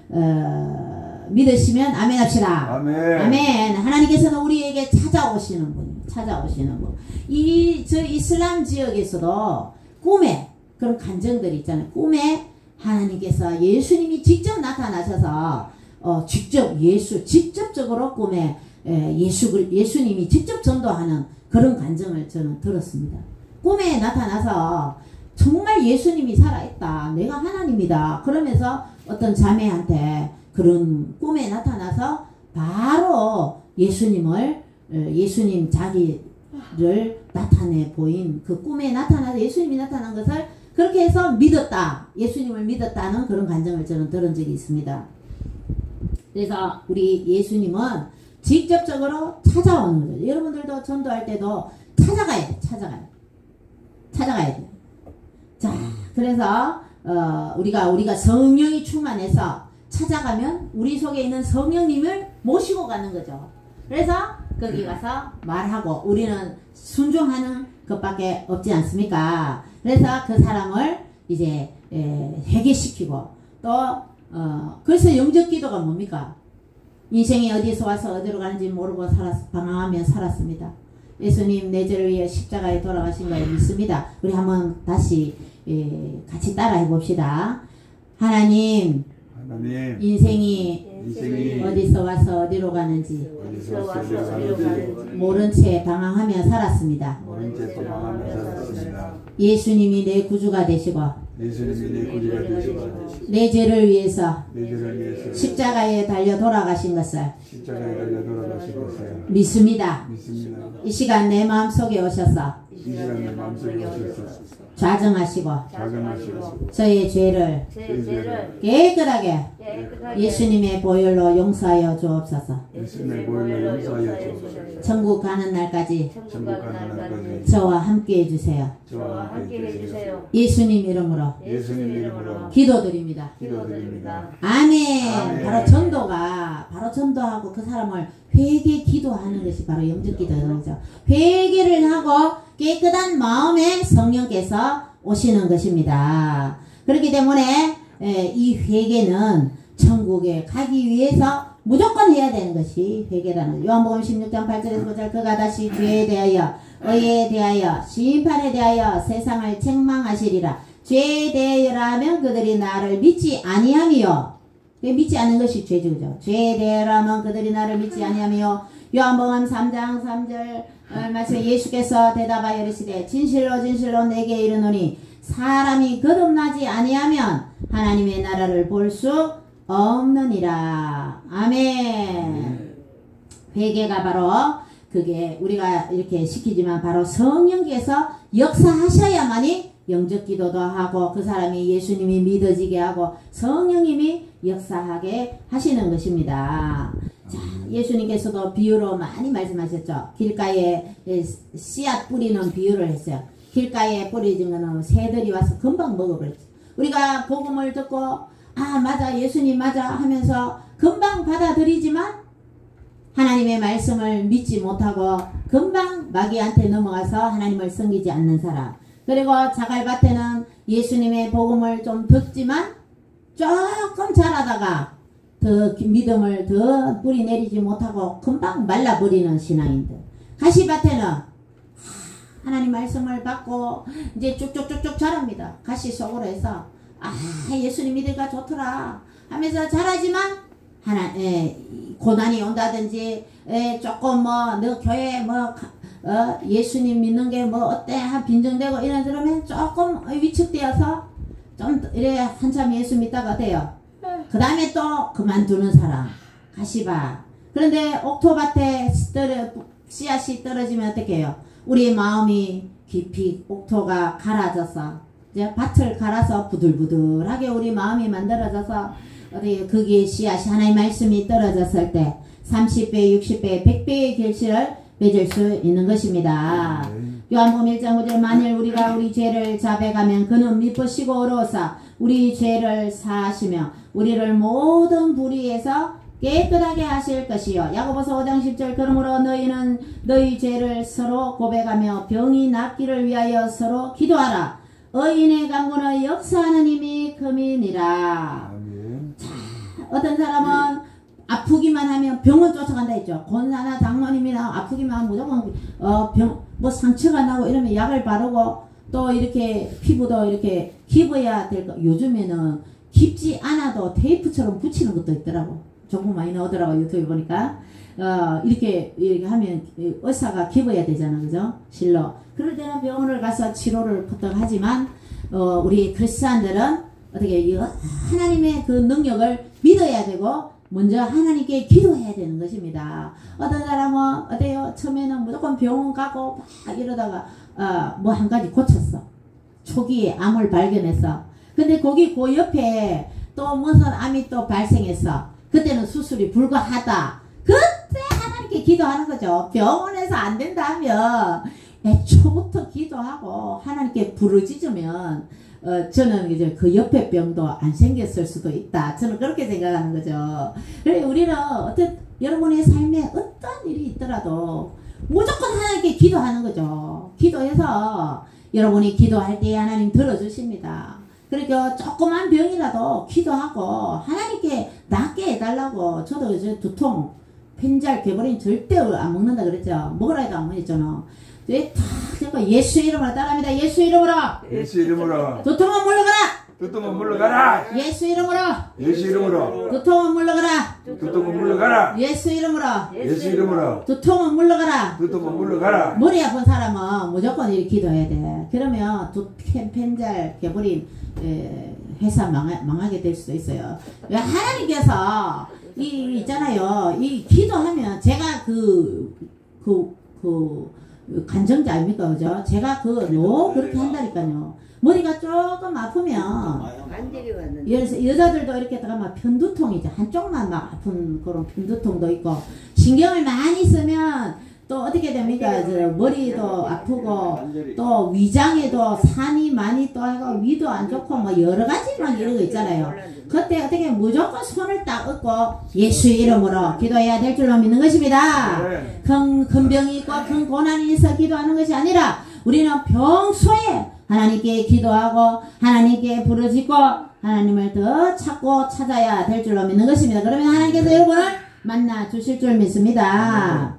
믿으시면 아멘 합시다. 아멘. 아멘. 하나님께서는 우리에게 찾아오시는 분이에요. 찾아오시는 분. 저 이슬람 지역에서도 꿈에 그런 간증들이 있잖아요. 꿈에 하나님께서 예수님이 직접 나타나셔서 직접적으로 꿈에 예수님이 직접 전도하는 그런 간증을 저는 들었습니다. 꿈에 나타나서 정말 예수님이 살아있다. 내가 하나님이다. 그러면서 어떤 자매한테 그런 꿈에 나타나서 바로 예수님 자기를 나타내 보인 그 꿈에 나타나서 예수님이 나타난 것을 그렇게 해서 믿었다. 예수님을 믿었다는 그런 간증을 저는 들은 적이 있습니다. 그래서 우리 예수님은 직접적으로 찾아오는 거죠. 여러분들도 전도할 때도 찾아가야 돼. 찾아가야 돼. 자, 그래서 우리가 성령이 충만해서 찾아가면 우리 속에 있는 성령님을 모시고 가는 거죠. 그래서 거기 가서 말하고 우리는 순종하는 것밖에 없지 않습니까? 그래서 그 사람을 이제 회개시키고 또 그래서 영적 기도가 뭡니까? 인생이 어디서 와서 어디로 가는지 모르고 방황하며 살았습니다. 예수님 내 죄를 위해 십자가에 돌아가신 걸 믿습니다. 우리 한번 다시 같이 따라해 봅시다. 하나님 인생이 어디서 와서 어디로 가는지 모른 채 방황하며 살았습니다. 예수님이 내 구주가 되시고 내 죄를 위해서 십자가에 달려 돌아가신 것을 믿습니다. 이 시간 내 마음속에 오셔서 좌정하시고 저의 죄를 깨끗하게 예수님의 보혈로 용서하여 주옵소서. 천국 가는 날까지 저와 함께 해주세요. 예수님 이름으로 기도드립니다. 아멘. 바로 전도하고 그 사람을 회개 기도하는 것이 바로 영적 기도라는 거죠. 회개를 하고 깨끗한 마음에 성령께서 오시는 것입니다. 그렇기 때문에 이 회개는 천국에 가기 위해서 무조건 해야 되는 것이 회개라는 요한복음 16장 8절에서 9절 그가 다시 죄에 대하여 의에 대하여 심판에 대하여 세상을 책망하시리라. 죄에 대하여라면 그들이 나를 믿지 아니하며 믿지 않는 것이 죄죠. 죄에 대하여라면 그들이 나를 믿지 아니하며 요한복음 3장 3절 말씀 예수께서 대답하여 이르시되 진실로 진실로 내게 이르노니 사람이 거듭나지 아니하면 하나님의 나라를 볼 수 없느니라. 아멘. 회개가 바로 그게 우리가 이렇게 시키지만 바로 성령께서 역사하셔야만이 영적 기도도 하고 그 사람이 예수님이 믿어지게 하고 성령님이 역사하게 하시는 것입니다. 자, 예수님께서도 비유로 많이 말씀하셨죠. 길가에 씨앗 뿌리는 비유를 했어요. 길가에 뿌려진 거는 새들이 와서 금방 먹어버렸죠. 우리가 복음을 듣고 아 맞아 예수님 맞아 하면서 금방 받아들이지만 하나님의 말씀을 믿지 못하고 금방 마귀한테 넘어가서 하나님을 섬기지 않는 사람. 그리고 자갈밭에는 예수님의 복음을 좀 듣지만 조금 자라다가 더 믿음을 더 뿌리 내리지 못하고 금방 말라버리는 신앙인들. 가시밭에는 하나님 말씀을 받고 이제 쭉쭉쭉쭉 자랍니다. 가시 속으로 해서 아 예수님 믿으니까 좋더라 하면서 자라지만 고난이 온다든지 조금 뭐 너 교회 뭐 예수님 믿는 게 뭐 어때 빈정되고 이런 그러면 조금 위축되어서 좀 이래 한참 예수 믿다가 돼요. 그 다음에 또 그만두는 사람 가시밭. 그런데 옥토밭에 씨앗이 떨어지면 어떻게 해요? 우리의 마음이 깊이 옥토가 갈아져서 이제 밭을 갈아서 부들부들하게 우리 마음이 만들어져서 어디 거기에 씨앗이 하나의 말씀이 떨어졌을 때 30배, 60배, 100배의 결실을 맺을 수 있는 것입니다. 요한복음 1장 5절 만일 우리가 우리 죄를 자백하면 그는 미쁘시고 어려워서 우리 죄를 사하시며 우리를 모든 불의에서 깨끗하게 하실 것이요. 야고보서 5장 10절 그러므로 너희는 너희 죄를 서로 고백하며 병이 낫기를 위하여 서로 기도하라. 의인의 강구는 역사하는 힘이 금이니라. 자, 어떤 사람은 아프기만 하면 병원 쫓아간다 했죠. 권사나 장로님이나 아프기만 하면 무조건 뭐 상처가 나고 이러면 약을 바르고 또 이렇게 피부도 이렇게 깊어야 될 거. 요즘에는 깊지 않아도 테이프처럼 붙이는 것도 있더라고. 정보 많이 나오더라고 유튜브 보니까. 이렇게 하면 의사가 깊어야 되잖아, 그죠? 실로. 그럴 때는 병원을 가서 치료를 보통 하지만 우리 크리스찬들은 어떻게 하나님의 그 능력을 믿어야 되고 먼저 하나님께 기도해야 되는 것입니다. 어떤 사람은 어때요? 처음에는 무조건 병원 가고 막 이러다가 뭐 한 가지 고쳤어. 초기에 암을 발견했어. 근데 거기 그 옆에 또 무슨 암이 또 발생했어. 그때는 수술이 불가하다. 그때 하나님께 기도하는 거죠. 병원에서 안 된다 하면 애초부터 기도하고 하나님께 부르짖으면 저는 이제 그 옆에 병도 안 생겼을 수도 있다. 저는 그렇게 생각하는 거죠. 그래서 우리는 여러분의 삶에 어떤 일이 있더라도 무조건 하나님께 기도하는 거죠. 기도해서 여러분이 기도할 때 하나님 들어주십니다. 그러니까 조그만 병이라도 기도하고 하나님께 낫게 해달라고. 저도 이제 두통 펜잘 개버린 절대 안 먹는다 그랬죠. 먹으라 해도 안 먹었잖아. 왜 다 예수 이름으로 따라합니다. 예수 이름으로. 예수 이름으로. 두통은 물러가라. 두통은 물러가라. 예수 이름으로. 예수 이름으로. 두통은 물러가라. 두통은 물러가라. 예수 이름으로. 예수 이름으로. 두통은 물러가라. 두통은 물러가라. 머리 아픈 사람은 무조건 이렇게 기도해야 돼. 그러면 펜잘 개버린 회사 망하게 될 수도 있어요. 왜 하나님께서 있잖아요. 이 기도하면 제가 간정자 아닙니까? 그죠? 제가 그렇게 한다니까요. 머리가 조금 아프면, 여자들도 이렇게 막 편두통이죠. 한쪽만 막 아픈 그런 편두통도 있고, 신경을 많이 쓰면 또 어떻게 됩니까? 머리도 아프고, 또 위장에도 산이 많이 또 하고, 위도 안 좋고, 뭐 여러 가지 막 이런 거 있잖아요. 그때 어떻게 무조건 손을 딱 얹고 예수 이름으로 기도해야 될 줄로 믿는 것입니다. 큰 병이 있고 큰 고난이 있어 기도하는 것이 아니라 우리는 평소에 하나님께 기도하고 하나님께 부르짖고 하나님을 더 찾고 찾아야 될 줄로 믿는 것입니다. 그러면 하나님께서 여러분을 만나 주실 줄 믿습니다.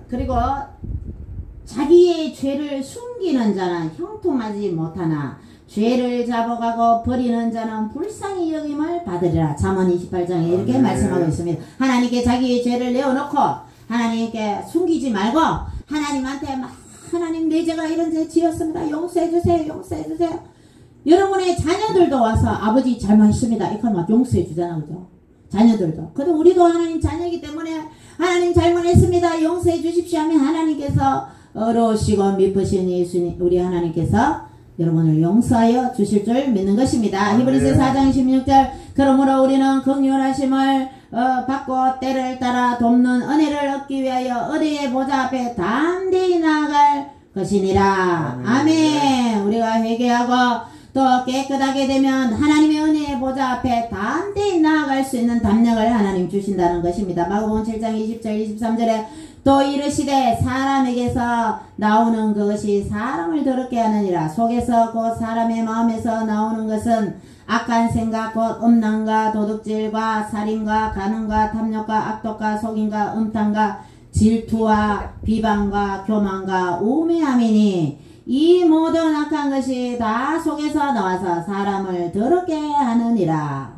그리고 자기의 죄를 숨기는 자는 형통하지 못하나 죄를 잡아가고 버리는 자는 불쌍히 여김을 받으리라. 잠언 28장에 이렇게 말씀하고 있습니다. 하나님께 자기의 죄를 내어놓고 하나님께 숨기지 말고 하나님한테 막 하나님 내 죄가 이런 죄 지었습니다. 용서해주세요. 용서해주세요. 여러분의 자녀들도 와서 아버지 잘못했습니다. 이렇게 막 용서해주잖아. 그죠? 자녀들도. 그래도 우리도 하나님 자녀이기 때문에 하나님 잘못했습니다. 용서해 주십시오 하면 하나님께서 어려우시고 미쁘신 예수님 우리 하나님께서 여러분을 용서하여 주실 줄 믿는 것입니다. 히브리서 4장 16절 그러므로 우리는 긍휼하심을 받고 때를 따라 돕는 은혜를 얻기 위하여 의뢰의 보좌 앞에 담대히 나아갈 것이니라. 아멘. 우리가 회개하고 또 깨끗하게 되면 하나님의 은혜의 보좌 앞에 담대히 나아갈 수 있는 담력을 하나님 주신다는 것입니다. 마가복음 7장 20절 23절에 또 이르시되 사람에게서 나오는 그것이 사람을 더럽게 하느니라. 속에서 곧 사람의 마음에서 나오는 것은 악한 생각 곧 음란과 도둑질과 살인과 간음과 탐욕과 악독과 속임과 음탕과 질투와 비방과 교만과 우매함이니 이 모든 악한 것이 다 속에서 나와서 사람을 더럽게 하느니라.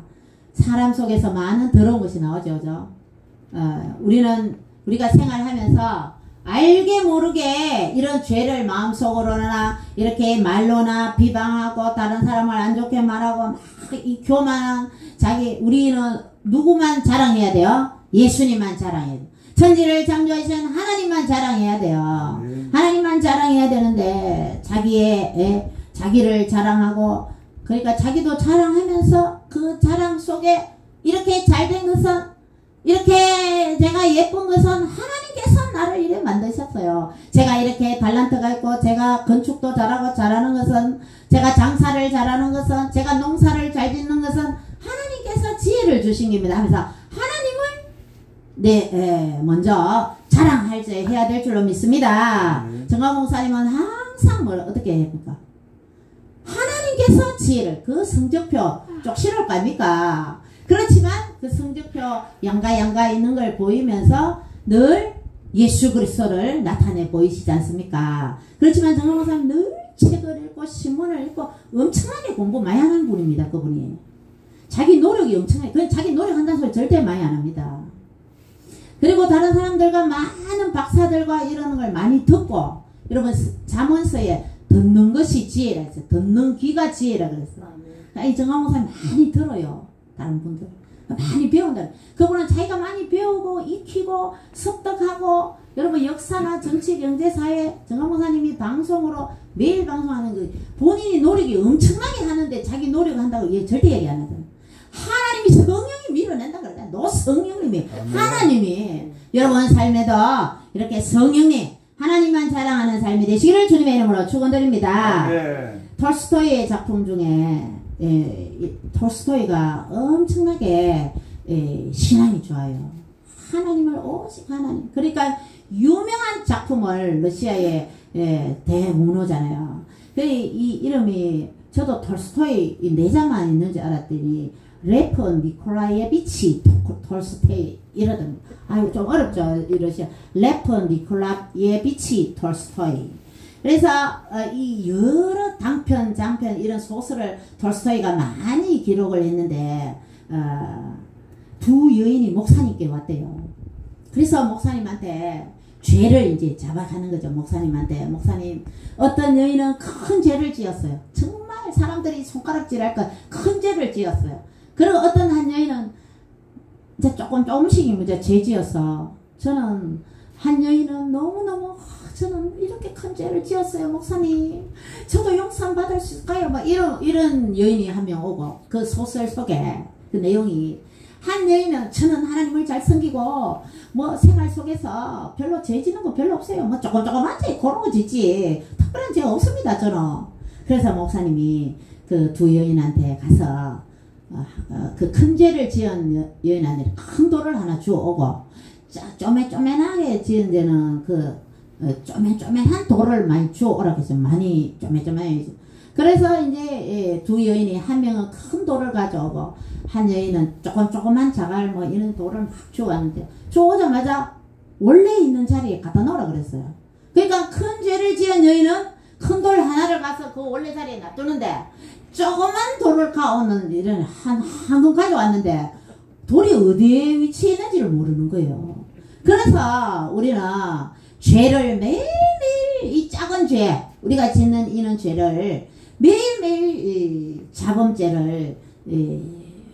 사람 속에서 많은 더러운 것이 나오죠. 그죠? 우리가 생활하면서 알게 모르게 이런 죄를 마음속으로나 이렇게 말로나 비방하고 다른 사람을 안 좋게 말하고 막 이 교만한 우리는 누구만 자랑해야 돼요? 예수님만 자랑해야 돼요. 천지를 창조하신 하나님만 자랑해야 돼요. 하나님만 자랑해야 되는데 자기를 자랑하고 그러니까 자기도 자랑하면서 그 자랑 속에 이렇게 잘된 것은 이렇게 제가 예쁜 것은 하나님께서 나를 이래 만드셨어요. 제가 이렇게 달란트가 있고 제가 건축도 잘하고 잘하는 것은 제가 장사를 잘하는 것은 제가 농사를 잘 짓는 것은 하나님께서 지혜를 주신 겁니다. 하면서 하나님을 먼저 해야 될 줄로 믿습니다. 정강 목사님은 항상 어떻게 합니까? 하나님께서 지혜를 그 성적표 쪽 싫을 거 아닙니까? 그렇지만 그 성적표 양가 있는 걸 보이면서 늘 예수 그리스도를 나타내 보이시지 않습니까? 그렇지만 정강 목사님 늘 책을 읽고 신문을 읽고 엄청나게 공부 많이 하는 분입니다. 그분이 자기 노력이 엄청나게 그건 자기 노력한다는 소리 절대 많이 안 합니다. 그리고 다른 사람들과 많은 박사들과 이러는 걸 많이 듣고 여러분 잠언서에 듣는 것이 지혜라 했어요. 듣는 귀가 지혜라 그랬어요. 이 정강 목사님 많이 들어요. 다른 분들 많이 배운다. 그분은 자기가 많이 배우고 익히고 습득하고 여러분 역사나 정치 경제 사회 정강 목사님이 방송으로 매일 방송하는 그 본인이 노력이 엄청나게 하는데 자기 노력한다고 절대 얘기 안 하잖아요. 하나님이 성령이 밀어낸다 그러잖아요. 노 성령님이 하나님이 여러분 삶에도 이렇게 성령님 하나님만 자랑하는 삶이 되시기를 주님의 이름으로 축원드립니다. 톨스토이의 작품 중에 톨스토이가 엄청나게 신앙이 좋아요. 하나님을 오직 하나님. 그러니까 유명한 작품을 러시아의 대문호잖아요. 이 이름이 저도 톨스토이 내자만 있는 줄 알았더니 레프 니콜라예비치 톨스토이 이러더니 아유 좀 어렵죠. 이 러시아 레프 니콜라예비치 톨스토이. 그래서 이 여러 단편 장편 이런 소설을 톨스토이가 많이 기록을 했는데 두 여인이 목사님께 왔대요. 그래서 목사님한테 죄를 이제 잡아가는 거죠. 목사님한테 목사님 어떤 여인은 큰 죄를 지었어요. 정말 사람들이 손가락질할 것 큰 죄를 지었어요. 그리고 어떤 한 여인은 이제 조금씩 이제 죄 지었어. 저는 한 여인은 너무너무 저는 이렇게 큰 죄를 지었어요. 목사님 저도 용서 받을 수 있을까요? 막 이런 여인이 한 명 오고 그 소설 속에 그 내용이 한 여인은 저는 하나님을 잘 섬기고 뭐 생활 속에서 별로 죄 지는 거 별로 없어요. 뭐 조금한 죄 그런 거 짓지 특별한 죄 없습니다. 저는. 그래서 목사님이 그 두 여인한테 가서 그 큰 죄를 지은 여인한테 큰 돌을 하나 주워오고 쪼매나게 지은 데는 그 쪼매쪼매한 돌을 많이 주오라 그랬어요. 많이 쪼매쪼매. 그래서 이제 두 여인이 한 명은 큰 돌을 가져오고 한 여인은 조그만 자갈 뭐 이런 돌을 막 주워왔는데 주워오자마자 원래 있는 자리에 갖다 놓으라 그랬어요. 그러니까 큰 죄를 지은 여인은 큰 돌 하나를 가서 그 원래 자리에 놔두는데 조그만 돌을 가오는 이런 한금 가져왔는데 돌이 어디에 위치해 있는지를 모르는 거예요. 그래서 우리는 죄를 매일매일 이 작은 죄 우리가 짓는 이런 죄를 매일매일 자범죄를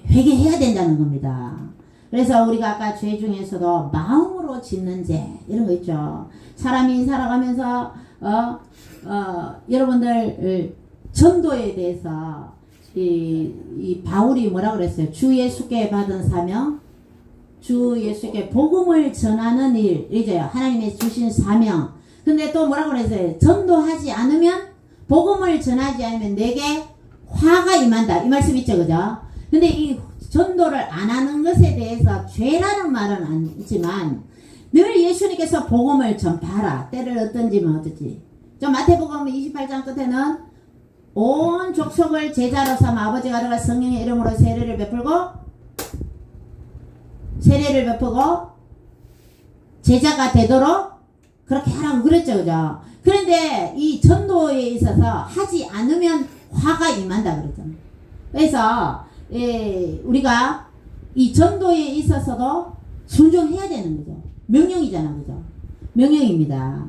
회개해야 된다는 겁니다. 그래서 우리가 아까 죄 중에서도 마음으로 짓는 죄 이런 거 있죠. 사람이 살아가면서 여러분들 전도에 대해서 이 바울이 뭐라 그랬어요? 주 예수께 받은 사명, 주 예수께 복음을 전하는 일, 이제 하나님이 주신 사명. 근데 또 뭐라 그랬어요? 전도하지 않으면 복음을 전하지 않으면 내게 화가 임한다. 이 말씀 있죠, 그죠? 근데 이 전도를 안 하는 것에 대해서 죄라는 말은 아니지만 늘 예수님께서 복음을 전파하라. 때를 얻든지면 어쩌지. 저 마태복음 28장 끝에는 온 족속을 제자로 삼아 아버지가 아들과 성령의 이름으로 세례를 베풀고 제자가 되도록 그렇게 하라고 그랬죠, 그죠? 그런데 이 전도에 있어서 하지 않으면 화가 임한다 그랬잖아요. 그래서 우리가 이 전도에 있어서도 순종해야 되는 거죠. 명령이잖아, 그죠? 명령입니다.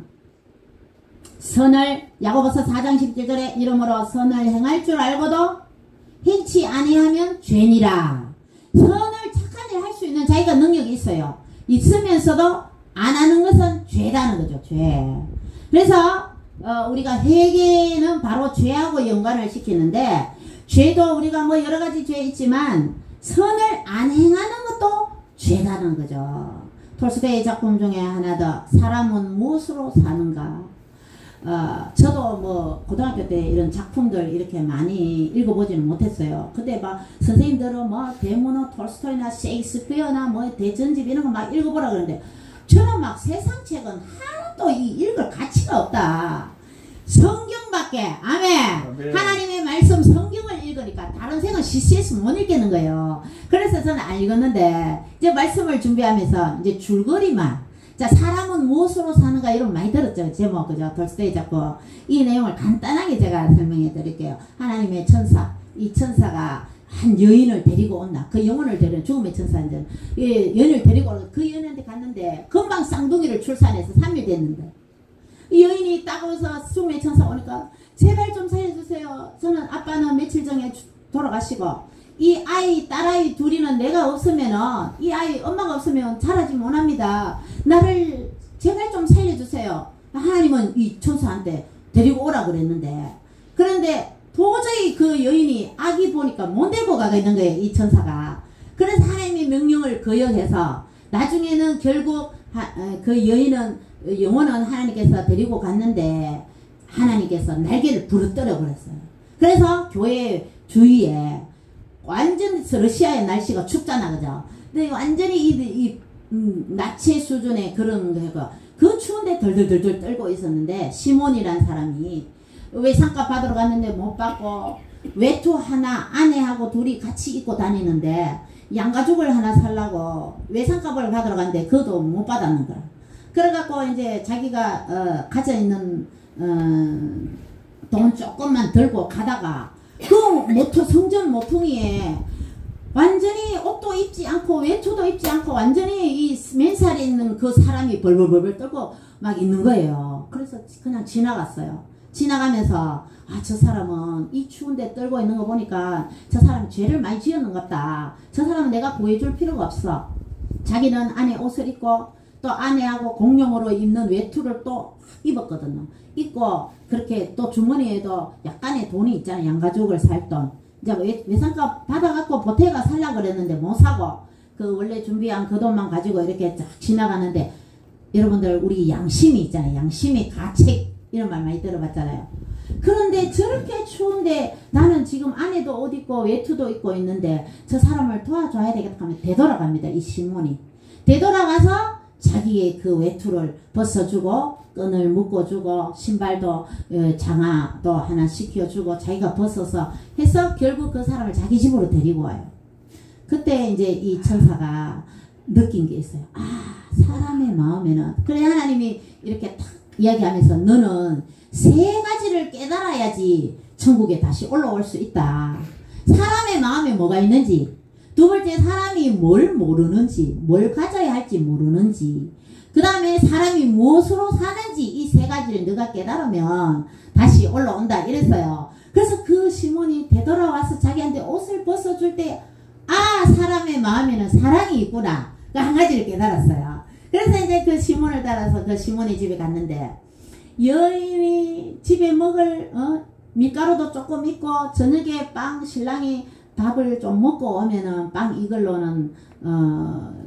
선을 야고보서 4장 17절에 이러므로 선을 행할 줄 알고도 행치 아니하면 죄니라. 선을 착한 일 할 수 있는 자기가 능력이 있어요. 있으면서도 안 하는 것은 죄라는 거죠. 죄. 그래서 우리가 회개는 바로 죄하고 연관을 시키는데 죄도 우리가 뭐 여러가지 죄 있지만 선을 안 행하는 것도 죄라는 거죠. 톨스토이의 작품 중에 하나 더 사람은 무엇으로 사는가. 저도 뭐 고등학교 때 이런 작품들 이렇게 많이 읽어보지는 못했어요. 근데 막 선생님들은 뭐 데모노 톨스토이나 셰익스피어나 뭐 대전집 이런 거 막 읽어보라 그러는데 저는 막 세상 책은 하나도 읽을 가치가 없다. 성경밖에. 아멘. 하나님의 말씀 성경을 읽으니까 다른 책은 CCS 못 읽겠는 거예요. 그래서 저는 안 읽었는데 이제 말씀을 준비하면서 이제 줄거리만 자, 사람은 무엇으로 사는가 이런 거 많이 들었죠. 제목, 그죠? 톨스토이 작품. 이 내용을 간단하게 제가 설명해 드릴게요. 하나님의 천사. 이 천사가 한 여인을 데리고 온다. 그 영혼을 데리는 죽음의 천사인데, 여인을 데리고 오는 그 여인한테 갔는데, 금방 쌍둥이를 출산해서 3일 됐는데, 이 여인이 딱 와서 죽음의 천사 오니까, 제발 좀 살려주세요. 저는 아빠는 며칠 전에 돌아가시고, 이 아이, 딸아이 둘이는 내가 없으면은, 이 아이 엄마가 없으면 자라지 못합니다. 나를 제발 좀 살려주세요. 하나님은 이 천사한테 데리고 오라 그랬는데, 그런데 도저히 그 여인이 아기 보니까 못 데리고 가고 있는 거예요, 이 천사가. 그래서 하나님의 명령을 거역해서, 나중에는 결국 그 여인은, 영혼은 하나님께서 데리고 갔는데, 하나님께서 날개를 부러뜨려 버렸어요. 그래서 교회 주위에, 완전 러시아의 날씨가 춥잖아, 그죠? 근데 완전히 나체 수준의 그런 거고 그 추운데 덜덜덜덜 떨고 있었는데 시몬이란 사람이 외상값 받으러 갔는데 못 받고 외투 하나 아내하고 둘이 같이 입고 다니는데 양가죽을 하나 살라고 외상값을 받으러 갔는데 그것도 못 받았는 거야. 그래갖고 이제 자기가 가져 있는 돈 조금만 들고 가다가 그 성전 모퉁이에 완전히 옷도 입지 않고 외투도 입지 않고 완전히 이 맨살에 있는 그 사람이 벌벌벌벌 떨고 막 있는 거예요. 그래서 그냥 지나갔어요. 지나가면서 저 사람은 이 추운데 떨고 있는 거 보니까 저 사람이 죄를 많이 지었는 것 같다. 저 사람은 내가 구해줄 필요가 없어. 자기는 안에 옷을 입고 또 아내하고 공용으로 입는 외투를 또 입었거든요. 입고 그렇게 또 주머니에도 약간의 돈이 있잖아요. 양가죽을 살 돈. 이제 외상값 받아갖고 보태가 살라 그랬는데 못 사고 그 원래 준비한 그 돈만 가지고 이렇게 쫙 지나가는데 여러분들 우리 양심이 있잖아요. 양심이 가책 이런 말 많이 들어봤잖아요. 그런데 저렇게 추운데 나는 지금 안에도 옷 입고 외투도 입고 있는데 저 사람을 도와줘야 되겠다 하면 되돌아갑니다. 이 시몬이. 되돌아가서 자기의 그 외투를 벗어주고 끈을 묶어주고 신발도 장화도 하나 시켜주고 자기가 벗어서 해서 결국 그 사람을 자기 집으로 데리고 와요. 그때 이제 이 천사가 느낀 게 있어요. 아, 사람의 마음에는, 그래 하나님이 이렇게 탁 이야기하면서 너는 세 가지를 깨달아야지 천국에 다시 올라올 수 있다. 사람의 마음에 뭐가 있는지, 두 번째 사람이 뭘 모르는지, 뭘 가져야 할지 모르는지, 그 다음에 사람이 무엇으로 사는지, 이 세 가지를 너가 깨달으면 다시 올라온다 이랬어요. 그래서 그 시몬이 되돌아와서 자기한테 옷을 벗어줄 때, 아, 사람의 마음에는 사랑이 있구나, 그 한 가지를 깨달았어요. 그래서 이제 그 시몬을 따라서 그 시몬의 집에 갔는데, 여인이 집에 먹을 밀가루도 조금 있고, 저녁에 빵 신랑이 밥을 좀 먹고 오면은 빵 이걸로는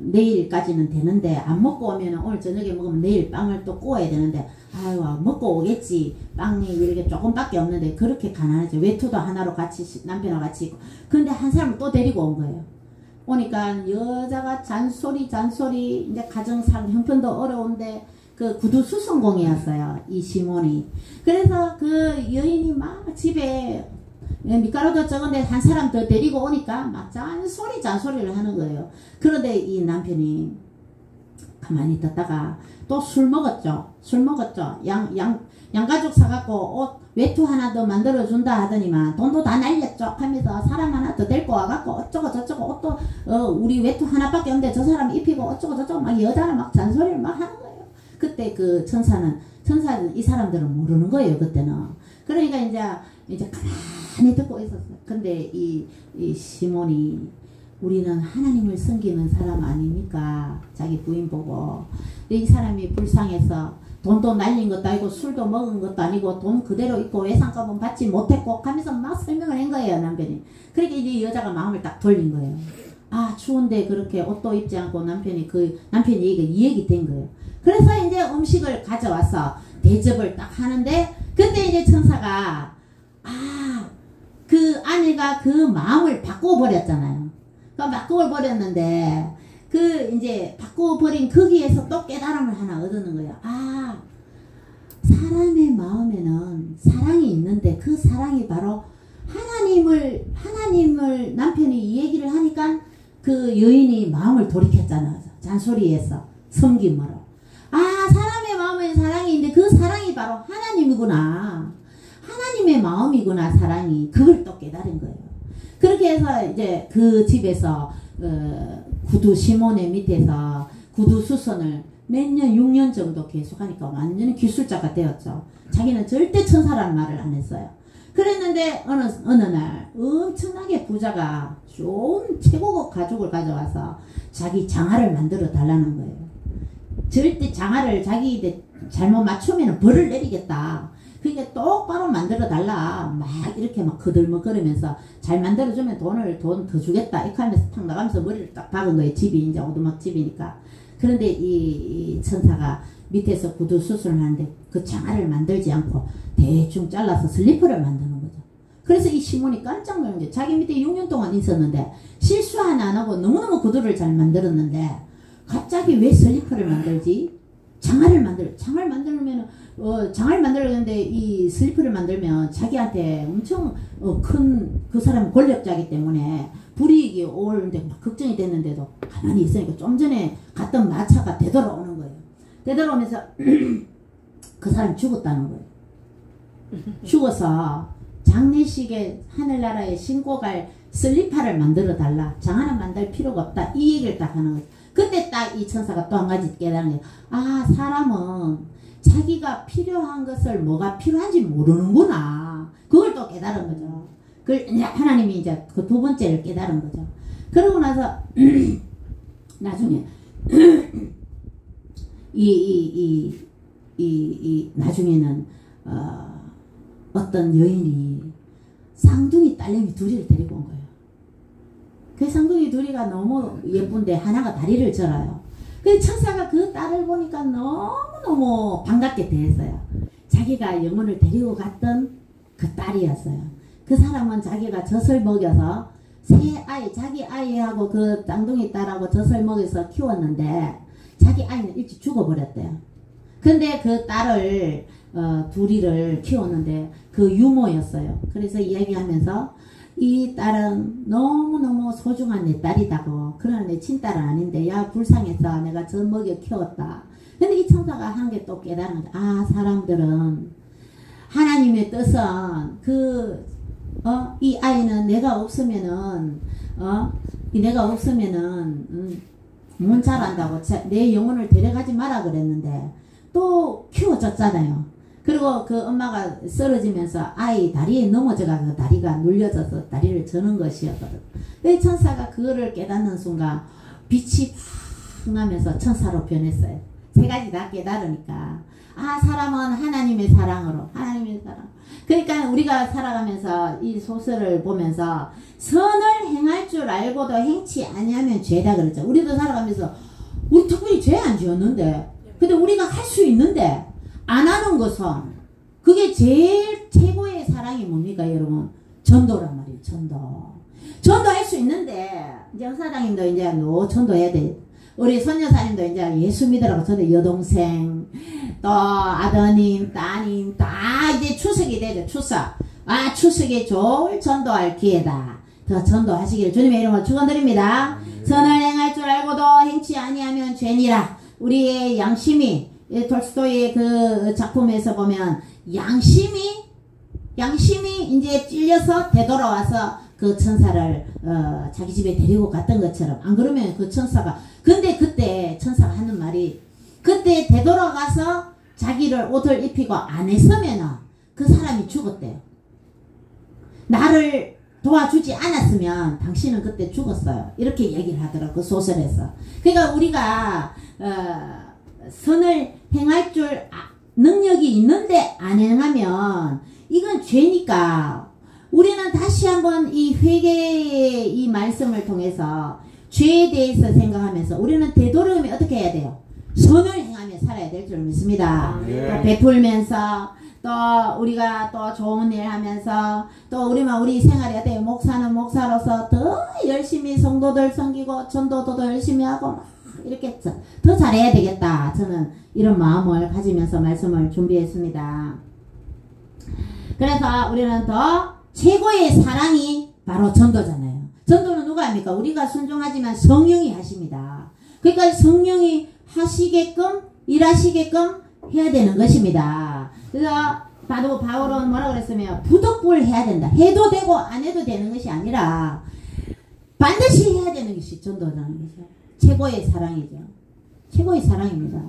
내일까지는 되는데, 안 먹고 오면은 오늘 저녁에 먹으면 내일 빵을 또 구워야 되는데, 아유 먹고 오겠지, 빵이 이렇게 조금밖에 없는데, 그렇게 가난하죠. 외투도 하나로 같이 남편하고 같이 있고. 그런데 한 사람을 또 데리고 온 거예요. 오니까 여자가 잔소리 이제 가정상 형편도 어려운데 그 구두 수선공이었어요, 이 시몬이. 그래서 그 여인이 막 집에 밀가루도 적은데 한 사람 더 데리고 오니까 막 잔소리를 하는 거예요. 그런데 이 남편이 가만히 듣다가 또 술 먹었죠. 양가죽 사갖고 옷 외투 하나 더 만들어준다 하더니만 돈도 다 날렸죠 하면서 사람 하나 더 데리고 와갖고 어쩌고 저쩌고 옷도 우리 외투 하나밖에 없는데 저 사람 입히고 어쩌고 저쩌고 막 여자는 막 잔소리를 막 하는 거예요. 그때 그 천사는 이 사람들은 모르는 거예요, 그때는. 그러니까 이제 가만히 듣고 있었어요. 근데 이 시몬이, 우리는 하나님을 섬기는 사람 아닙니까? 자기 부인 보고. 이 사람이 불쌍해서 돈도 날린 것도 아니고 술도 먹은 것도 아니고 돈 그대로 있고 외상값은 받지 못했고 하면서 막 설명을 한 거예요, 남편이. 그러니까 이제 여자가 마음을 딱 돌린 거예요. 아, 추운데 그렇게 옷도 입지 않고 남편이 이 얘기 된 거예요. 그래서 이제 음식을 가져와서 대접을 딱 하는데, 그때 이제 천사가, 그 아내가 그 마음을 바꿔버렸잖아요. 그러니까 바꿔버렸는데, 이제 바꿔버린 거기에서 또 깨달음을 하나 얻는 거예요. 아, 사람의 마음에는 사랑이 있는데, 그 사랑이 바로 하나님을 남편이 이 얘기를 하니까 그 여인이 마음을 돌이켰잖아요. 잔소리에서, 섬김으로. 아, 사람의 마음에 사랑이 있는데 그 사랑이 바로 하나님이구나. 하나님의 마음이구나, 사랑이. 그걸 또 깨달은 거예요. 그렇게 해서 이제 그 집에서 구두 시몬의 밑에서 구두 수선을 몇 년, 6년 정도 계속 하니까 완전히 기술자가 되었죠. 자기는 절대 천사라는 말을 안 했어요. 그랬는데 어느 날 엄청나게 부자가 좋은 최고급 가죽을 가져와서 자기 장화를 만들어 달라는 거예요. 절대 장화를 자기 잘못 맞추면 벌을 내리겠다. 그러니까 똑바로 만들어 달라. 막 이렇게 막 거들먹거리면서 잘 만들어주면 돈 더 주겠다. 이렇게 하면서 탁 나가면서 머리를 딱 박은 거예요. 집이 이제 오두막 집이니까. 그런데 이 천사가 밑에서 구두 수술을 하는데 그 장화를 만들지 않고 대충 잘라서 슬리퍼를 만드는 거죠. 그래서 이 시몬이 깜짝 놀란 게, 자기 밑에 6년 동안 있었는데 실수 하나 안 하고 너무너무 구두를 잘 만들었는데 갑자기 왜 슬리퍼를 만들지? 장화를 만들면 장화를 만들었는데 이 슬리퍼를 만들면 자기한테 엄청 큰, 그 사람은 권력자이기 때문에 불이익이 오는데 막 걱정이 됐는데도 가만히 있으니까 좀 전에 갔던 마차가 되돌아오는 거예요. 되돌아오면서 그 사람이 죽었다는 거예요. 죽어서 장례식에 하늘나라에 신고 갈 슬리퍼를 만들어 달라. 장화는 만들 필요가 없다. 이 얘기를 딱 하는 거예요. 그때 딱 이 천사가 또 한 가지 깨달은 거예요. 아, 사람은 자기가 필요한 것을 뭐가 필요한지 모르는구나. 그걸 또 깨달은 거죠. 그걸 이제 하나님이 이제 그 두 번째를 깨달은 거죠. 그러고 나서 나중에 나중에는 어떤 여인이 쌍둥이 딸내미 둘이를 데리고 온 거예요. 그 쌍둥이 둘이가 너무 예쁜데 하나가 다리를 절어요. 근데 천사가 그 딸을 보니까 너무너무 반갑게 대했어요. 자기가 영혼을 데리고 갔던 그 딸이었어요. 그 사람은 자기가 젖을 먹여서 자기 아이하고 그 쌍둥이 딸하고 젖을 먹여서 키웠는데 자기 아이는 일찍 죽어버렸대요. 근데 그 딸을 둘이를 키웠는데 그 유모였어요. 그래서 이야기하면서 이 딸은 너무너무 소중한 내 딸이다고. 그러나 내 친딸은 아닌데 야 불쌍해서 내가 저 먹여 키웠다. 근데 이 천사가 한 게 또 깨달은 거죠. 아 사람들은 하나님의 뜻은 이 아이는 내가 없으면은 못 자란다고 내 영혼을 데려가지 마라 그랬는데 또 키워줬잖아요. 그리고 그 엄마가 쓰러지면서 아이 다리에 넘어져가 그 다리가 눌려져서 다리를 저는 것이었거든. 이 천사가 그거를 깨닫는 순간 빛이 팍 나면서 천사로 변했어요. 세 가지 다 깨달으니까 아 사람은 하나님의 사랑으로 그러니까 우리가 살아가면서 이 소설을 보면서 선을 행할 줄 알고도 행치 아니하면 죄다 그랬죠. 우리도 살아가면서 우리 특별히 죄 안 지었는데 근데 우리가 할 수 있는데 안 하는 것은 그게 제일 최고의 사랑이 뭡니까 여러분? 전도란 말이에요. 전도할 수 있는데 이제 사장님도 이제 전도해야 돼. 우리 선여사님도 이제 예수 믿으라고 전도 여동생 또 아드님 따님 다 이제 추석이 되죠. 추석에 좋을 전도할 기회다. 더 전도하시기를 주님의 이름으로 축원드립니다. 선을 행할 줄 알고도 행치 아니하면 죄니라. 우리의 양심이 톨스토이의 그 작품에서 보면 양심이 이제 찔려서 되돌아와서 그 천사를 자기 집에 데리고 갔던 것처럼 안 그러면 그 천사가 근데 그때 천사가 하는 말이 그때 되돌아가서 자기를 옷을 입히고 안 했으면은 그 사람이 죽었대요. 나를 도와주지 않았으면 당신은 그때 죽었어요. 이렇게 얘기를 하더라고 그 소설에서. 그러니까 우리가 선을 행할 줄 능력이 있는데 안 행하면 이건 죄니까 우리는 다시 한번 이 회개의 이 말씀을 통해서 죄에 대해서 생각하면서 우리는 되도록이면 어떻게 해야 돼요? 선을 행하며 살아야 될 줄 믿습니다. 또 베풀면서 또 우리가 또 좋은 일 하면서 또 우리 생활이 어때요? 목사는 목사로서 더 열심히 성도들 섬기고 전도도 더 열심히 하고 막 이렇게 더 잘해야 되겠다. 저는 이런 마음을 가지면서 말씀을 준비했습니다. 그래서 우리는 더 최고의 사랑이 바로 전도잖아요. 전도는 누가 합니까? 우리가 순종하지만 성령이 하십니다. 그러니까 성령이 하시게끔 일하시게끔 해야 되는 것입니다. 그래서 바울은 뭐라 그랬으면 부득불 해야 된다. 해도 되고 안 해도 되는 것이 아니라 반드시 해야 되는 것이 전도라는 것이죠. 최고의 사랑이죠. 최고의 사랑입니다.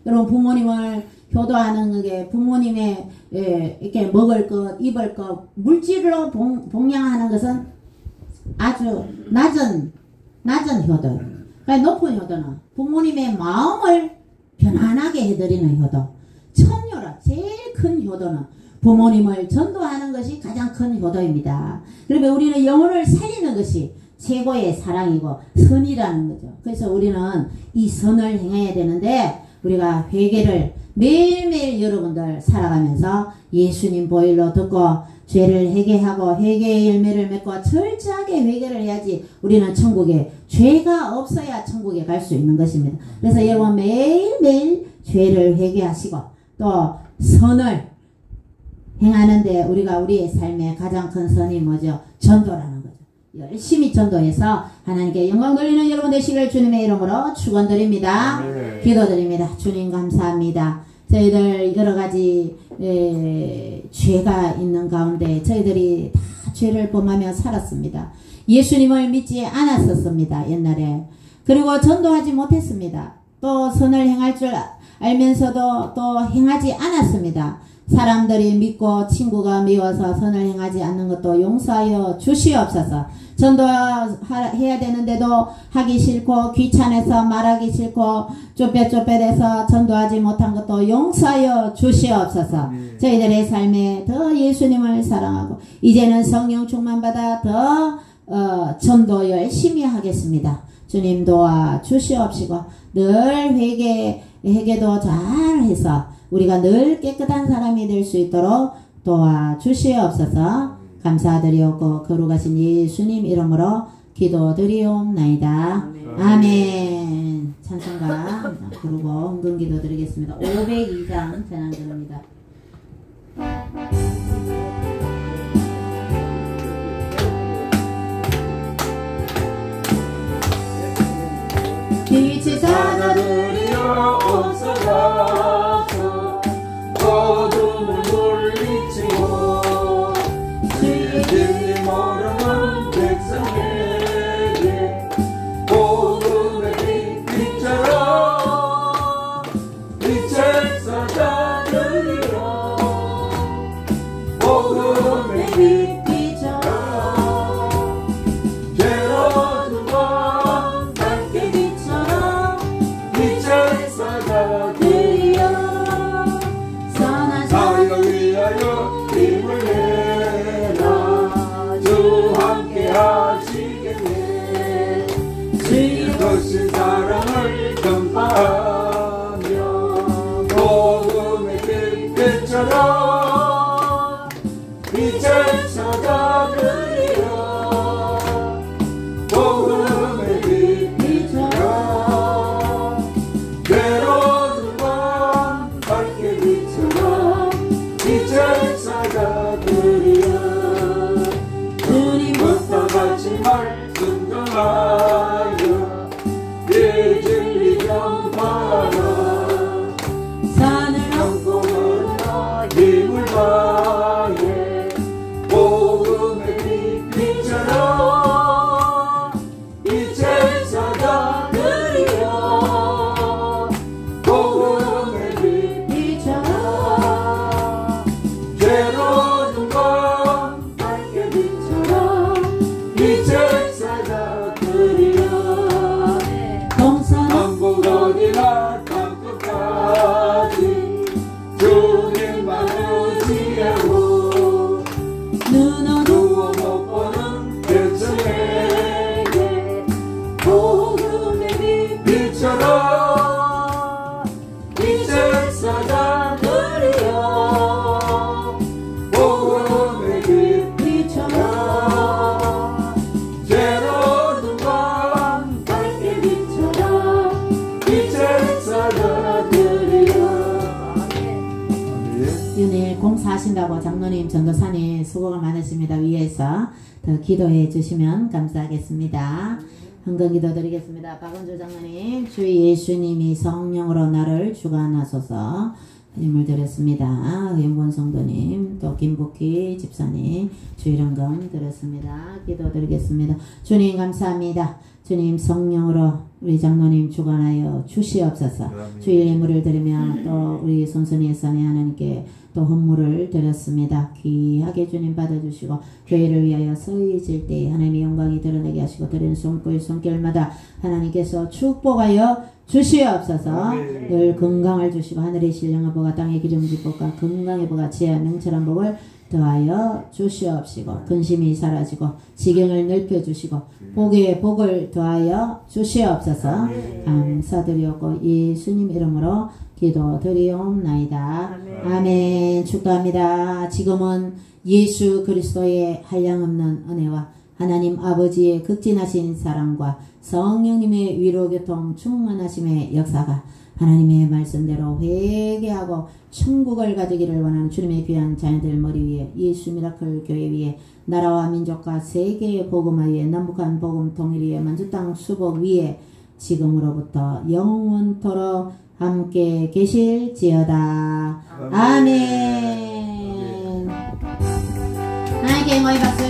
여러분 부모님을 효도하는 그게 부모님의 이렇게 먹을 것, 입을 것, 물질로 봉양하는 것은 아주 낮은 효도예요. 그러니까 높은 효도는 부모님의 마음을 편안하게 해드리는 효도. 천효라 제일 큰 효도는 부모님을 전도하는 것이 가장 큰 효도입니다. 그러면 우리는 영혼을 살리는 것이 최고의 사랑이고 선이라는 거죠. 그래서 우리는 이 선을 행해야 되는데 우리가 회개를 매일매일 여러분들 살아가면서 예수님 보일로 듣고 죄를 회개하고 회개의 열매를 맺고 철저하게 회개를 해야지 우리는 천국에 죄가 없어야 천국에 갈 수 있는 것입니다. 그래서 여러분 매일매일 죄를 회개하시고 또 선을 행하는데 우리가 우리의 삶의 가장 큰 선이 뭐죠? 전도라는 거죠. 열심히 전도해서 하나님께 영광 돌리는 여러분 되시기를 주님의 이름으로 축원드립니다. 네. 기도드립니다. 주님 감사합니다. 저희들 여러가지 죄가 있는 가운데 저희들이 다 죄를 범하며 살았습니다. 예수님을 믿지 않았었습니다. 옛날에. 그리고 전도하지 못했습니다. 또 선을 행할 줄 알면서도 또 행하지 않았습니다. 사람들이 믿고 친구가 미워서 선을 행하지 않는 것도 용서하여 주시옵소서. 전도해야 되는데도 하기 싫고 귀찮아서 말하기 싫고 좁혀돼서 전도하지 못한 것도 용서하여 주시옵소서. 저희들의 삶에 더 예수님을 사랑하고 이제는 성령 충만받아 더 전도 열심히 하겠습니다. 주님 도와 주시옵시고 늘 회개도 잘해서 우리가 늘 깨끗한 사람이 될 수 있도록 도와주시옵소서. 감사드리옵고 거룩하신 예수님 이름으로 기도드리옵나이다. 아멘. 찬송가 부르고 헌금기도 드리겠습니다. 502장 찬양드립니다. 빛이 사자들이여 오소서 어둠을 물리치고 주의 진리 모르는 백성에게 복음의 빛처럼 빛의 사자들이여 복음의 빛처럼 괴로운 밤 밝게 빛처럼 빛의 사자들이여 선한 자를 위하여 힘을 내라 주 함께 하시겠네 주의 거신 사랑을 전파하며 복음의 빛처럼 빛의 사자들이여 복음의 빛처럼 괴로운 밤 밝게 빛처럼 빛의 사자들이여 주님부터 같이 말씀전하여 이 진리 전파하라 산을 넘고 걸어 힘을 다해 복음의 빛처럼 빛의 사자들이여 복음의 빛처럼 괴로운 밤 밝게 빛처럼 빛의 사자들이여 동서남북 어디나 땅끝까지 주님만 의지하고 눈 누워 못 보는 백성에게 복음의 빛처럼 빛의 사자들이여 복음의 빛처럼 괴로운 밤 밝게 빛처럼 빛의 사자들이여 윤일 공사하신다고 장로님 전도사님 수고가 많으십니다. 위에서 더 기도해 주시면 감사하겠습니다. 헌금기도 드리겠습니다. 박은주 장로님 주 예수님이 성령으로 나를 주관하소서 힘을 드렸습니다. 연본 성도님 또 김복희 집사님 주일헌금 드렸습니다. 기도 드리겠습니다. 주님 감사합니다. 주님 성령으로 우리 장로님 주관하여 주시옵소서. 주일 예물을 드리며 또 우리 손선희 예산에 하나님께 또 헌물을 드렸습니다. 귀하게 주님 받아주시고 교회를 위하여 서의질 때 하나님의 영광이 드러나게 하시고 드리는 손길마다 하나님께서 축복하여 주시옵소서. 늘 건강을 주시고 하늘의 신령한 복과 땅의 기름진 복과 건강의 복과 지혜와 명철한 복을 더하여 주시옵시고 근심이 사라지고 지경을 넓혀주시고 복의 복을 더하여 주시옵소서. 감사드리옵고 예수님 이름으로 기도드리옵나이다. 아멘. 축도합니다. 지금은 예수 그리스도의 한량없는 은혜와 하나님 아버지의 극진하신 사랑과 성령님의 위로교통 충만하심의 역사가 하나님의 말씀대로 회개하고 천국을 가지기를 원하는 주님의 귀한 자녀들 머리 위에 예수 미라클 교회 위에 나라와 민족과 세계의 복음 위에 남북한 복음 통일 위에 만주 땅 수복 위에 지금으로부터 영원토록 함께 계실지어다. 아멘. 하나님께 모이 박수.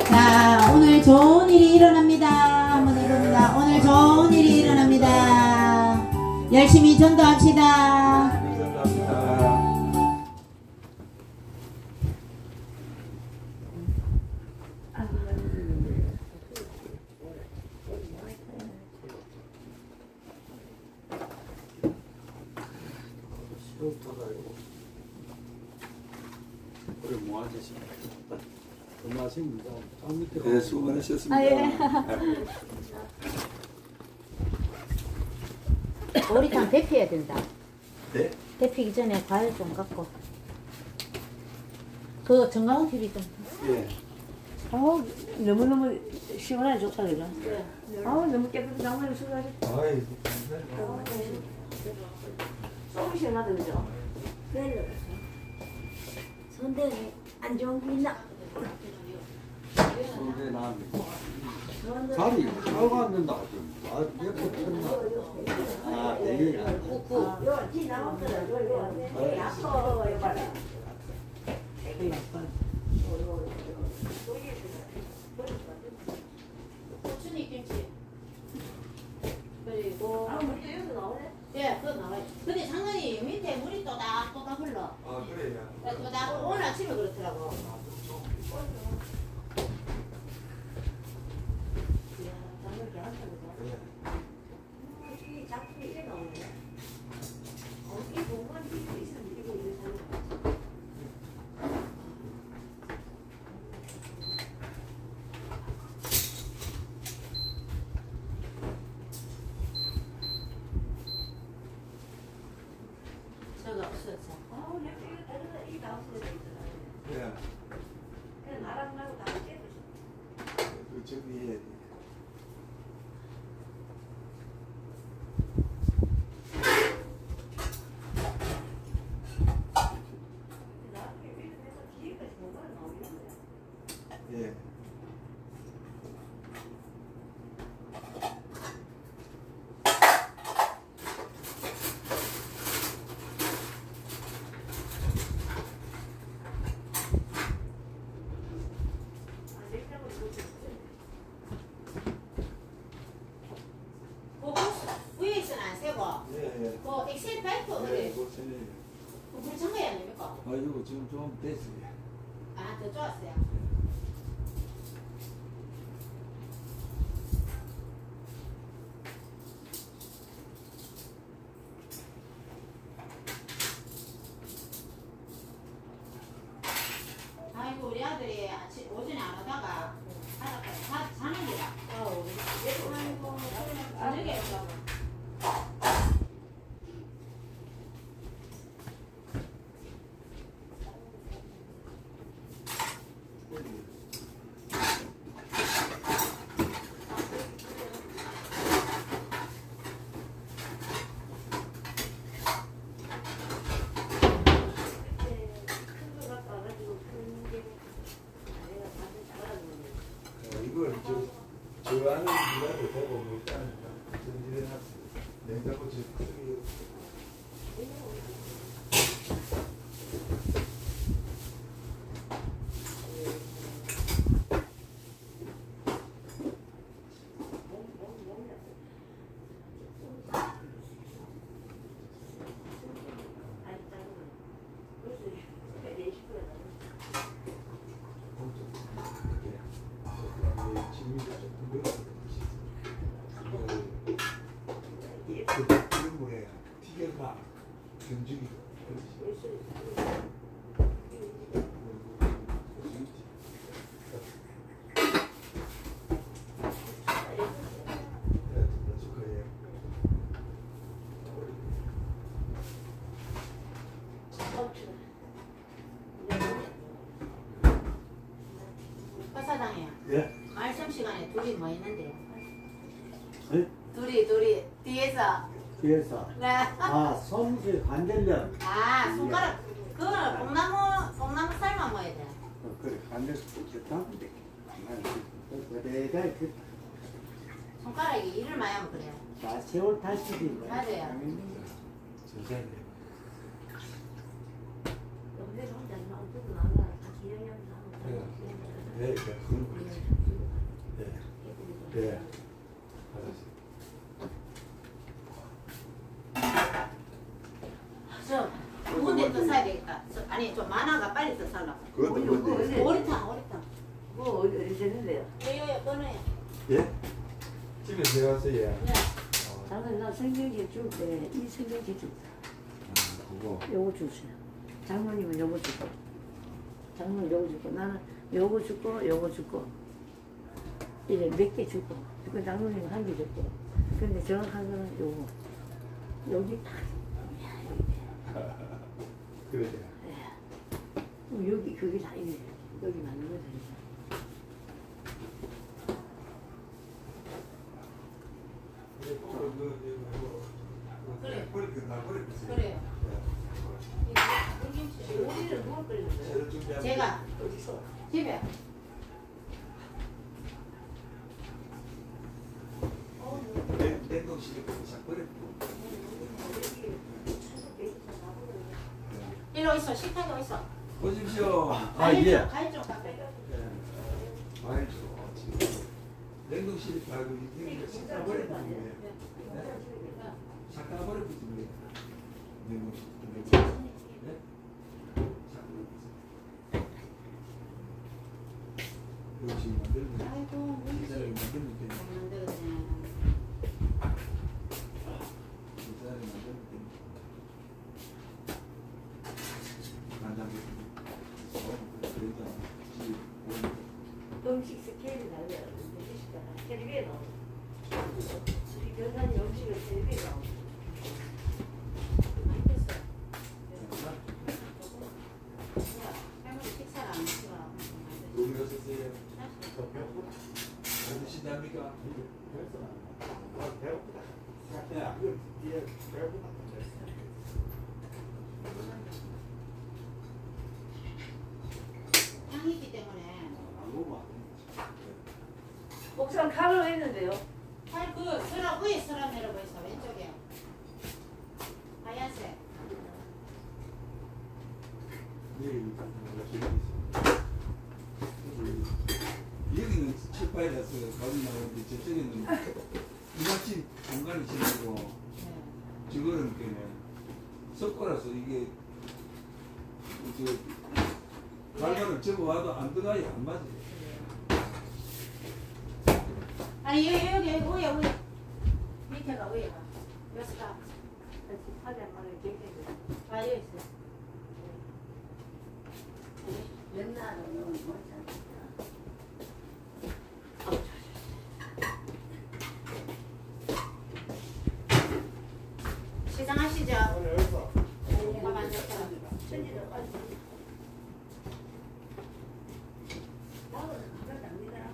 자, 오늘 좋은 일이 일어납니다. 한번 해봅니다. 오늘 좋은 일이 일어납니다. 열심히 전도합시다. 네, 수고 많으셨습니다. 오리탕 데펴야 된다. 네? 데피기 전에 과일 좀 갖고. 그 정강훈 TV 좀. 예. 아우 너무너무 시원하게 좋다 그죠? 아우 너무 깨끗한 장난이 수고하셨. 아이, 너무 시원하다 그죠? 별로 선대는 안 좋은 게 있나? 근데 난 자리 차가 앉는다 좀. 아, 옆에 폈나? 아, 내게 요 지나오더라. 요 약속 해봐라. 고추니 김치. 그리고 예, 그거 나와요. 근데 장관이 밑에 물이 또닥또닥 흘러. 아, 그래요. 또닥 오늘 아침에 그렇더라고. 저거 없었어. 예. 그 정리해야 돼. 예. 그 위에 있으면 안 세고. 예, 예. 그 엑셀 파이프 예, 그래. 그거 세네요. 물 청소해야 됩니까? 아, 이거 지금 좀 됐어요. 아, 더 좋았어요. 아이고 우리 아들이 아침 오전에 안 오다가 자는 게라. 아이고 저녁에 오다가. 이걸 저 안에 이라도 보고 일단 전지해놨어요. 냉장고 저 크게. 이런 거에 튀겨가 견적이 사장님. 예. 말씀 시간에 둘이 뭐 있는데요? 예? 둘이 뒤에서. 그래서 네. 아, 손질 간절면 아 손가락 그거는 뽕나무 삶아 먹어야 돼. 그래 간절 좋겠다. 그래 그 손가락이 일을 많이 하면 그래요. 자, 세월 다시지. 맞아요. 저자네. 네, 그런 거지. 네, 네, 알았어요. 저 두군데 또 사야 되겠다. 아니 좀 많아가 빨리 또 살라고. 그것도 뭔데? 오리탕. 뭐 어디 되는데요? 요요 번호요. 예? 집에 들어가서 예. 네. 나는 나 생명제 줄 때 이 생명제 줄 그거. 요거 주세요. 장모님은 요거 주고, 장모님 요거 주고, 나는 요거 주고, 요거 주고, 이래 몇 개 주고, 그 장모님은 한 개 줬고, 근데 정확한 거는 요거, 여기 딱, 그래. 여기 그게 다 있네. 여기 맞는 거다. 그래요. 우리는 누가 끓이는 거예요? 재료 준비합니다. 제가 어디서? 집에 냉동실에 싹 버렸고. 일로 있어. 식탁에 있어. 보십시오. 아, 예. 가위 좀 갖다 줘. 알죠. 지금 냉동실에 말고 이게 싹 버렸거든요. 싹 버렸거든요. 냉동실. 네? 싹 버렸어요. 이거 지금 만들면 아이고 계산을 뭔지 만들면 돼요. 만들었네. 계산을 만들면 됩니다. 간장게장. 그래도 지금 음식 스케일이 달라요. 음식가 텔레비에 나오고. 우리 경산이 음식을 텔레비에 나오고. 맛있겠어. 할머니 식사를 안 했어. 우리 어서세요. 안 드신답니까? 배고프다. 야, 이거 뒤에 배고프다. 향이 있기 때문에 옥상 칼로 했는데요. 팔그 서랍 위에 서랍 내려가 있어. 왼쪽에 하얀색. 여기는 칠파이라서 가지 나오는데 저쪽에는 이마치 공간이 지나고 네. 저거는 그냥 석고라서 이게 저 갈갈을 접어와도 안 들어가요. 안 맞아요. 아니 여기 위에 밑에가 위에가 여기가 팔이 안 맞아요. 객객이. 아 여기 있어. 옛날에는 못 찾았다. 시상하시죠. 여기서 밥 안 줬다. 천지도 빨리. 나는 그걸 안 믿어라.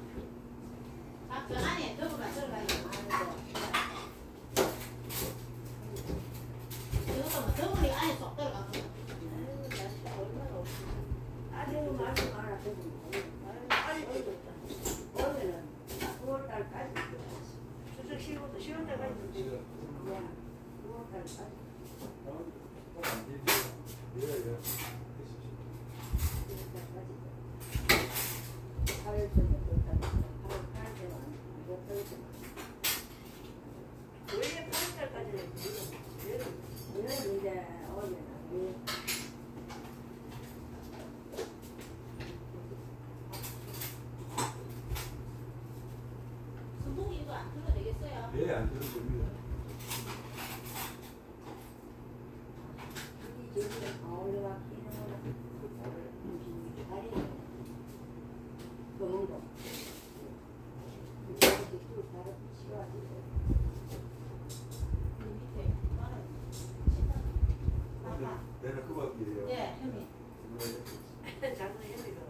밥 전안에 들어가 들어가요. 이것도 뭐 더블이 안에 쏙 들어가거든. 아이고, 날씨 얼마나 없어. 아주 말씀 알아. 빨리 어이없다. 오늘은 9월달까지 추석 쉬고도 쉬운 데가 있는데. 그냥 9월달까지 하루 전에 뒀다가 하루 8일째만 못 떨어지면 왜 8월달까지는 이건 이제 오면은 선풍기 이거 안 틀어도 되겠어요? 예, 안 들은 겁니다. 이 집에 올라와 끼는 거라 다리 검은 거 이렇게 쭉 바로 치워가지고 밑에 말아요. 식탁. 아빠. 내가 그 밖이에요. 네, 형님. 작은 햄이가.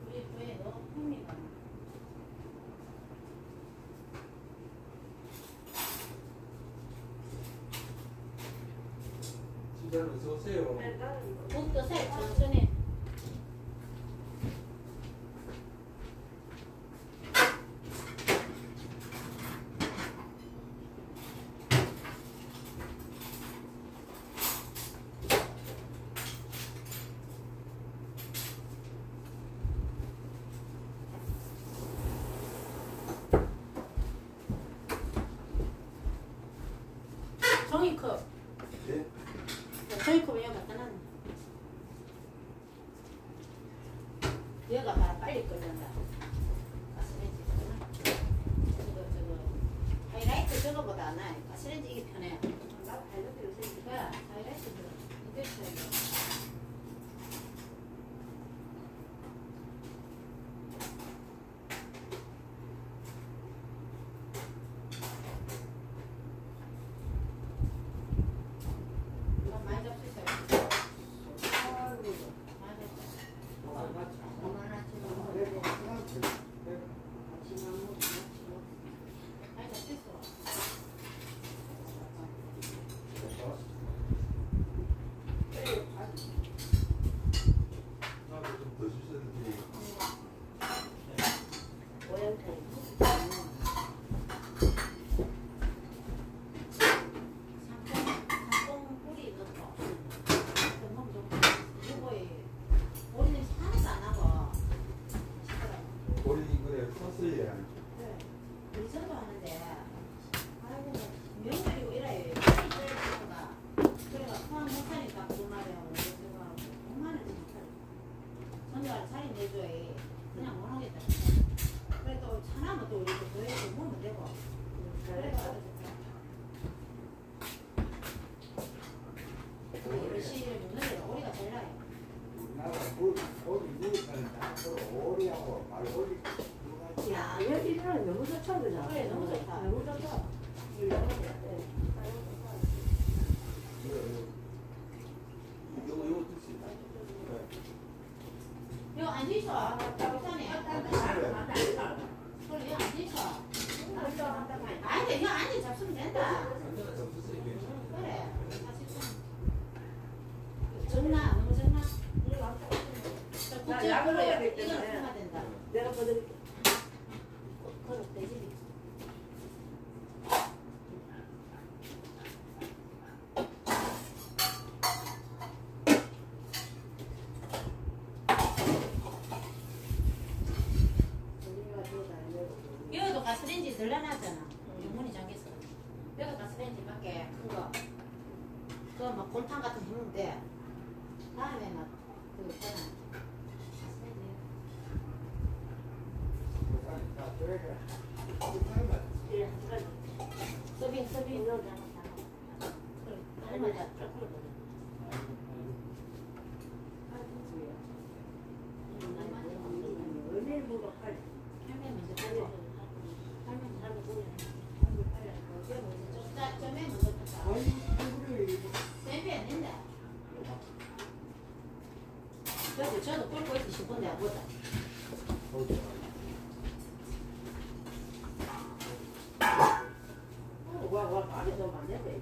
우리 교회 너 형님아. 진짜로 어서 오세요. 국 드세요. 천천히. 종이컵. 네? 종이컵 여기 갖다 놨네. 여기가 봐라 빨리 끓는다. 가스레인지 저거 하이라이트 저거보다 안 나요. 가스레인지 이게 편해. 나 발렸어 요새. 그래 하이라이트 저거 이게 편해. 많이 잡수세요. 많이 잡수세요. 많이 잡수세요. 해줘야 그냥 못 하겠다. 그래 또 차나면 또 우리 또 더해서 먹으면 되고. 그래 우리 시를 먹는 게 오리가 제일 나요. 우리나라 고기 무역하는 앞으로 오리하고 말고기 야, 여기는 너무 좋다, 그죠? 그래 너무 좋다. 너무 좋다. 요거 뜻이 이거 앉아 있어. 일단에. 그래 이거 앉아 있어. 아니 이거 앉아 잡수면 된다. 그래. 정나 너무 정나. 국제 그래 이건 정나 된다. 내가 보드릴게. 그래 되지. 여기도 가스레인지 늘려놨잖아. 문이 잠겼어. 여기 가스레인지 밖에 큰 거. 그거 막 곰탕 같은 거 했는데 다음에 막 그거 있잖아. 가스레인지. 서빙 넣어잖아. 그래. 할머니가 조금 은행보다 빨리. 할머니 먼저 팔고. 할머니 살고 보내. 점에 먼저 팔자. 쌤이 안 된다. 저도 끓고 있고 싶은데 안 보다. 와, 말이 너무 안 된대.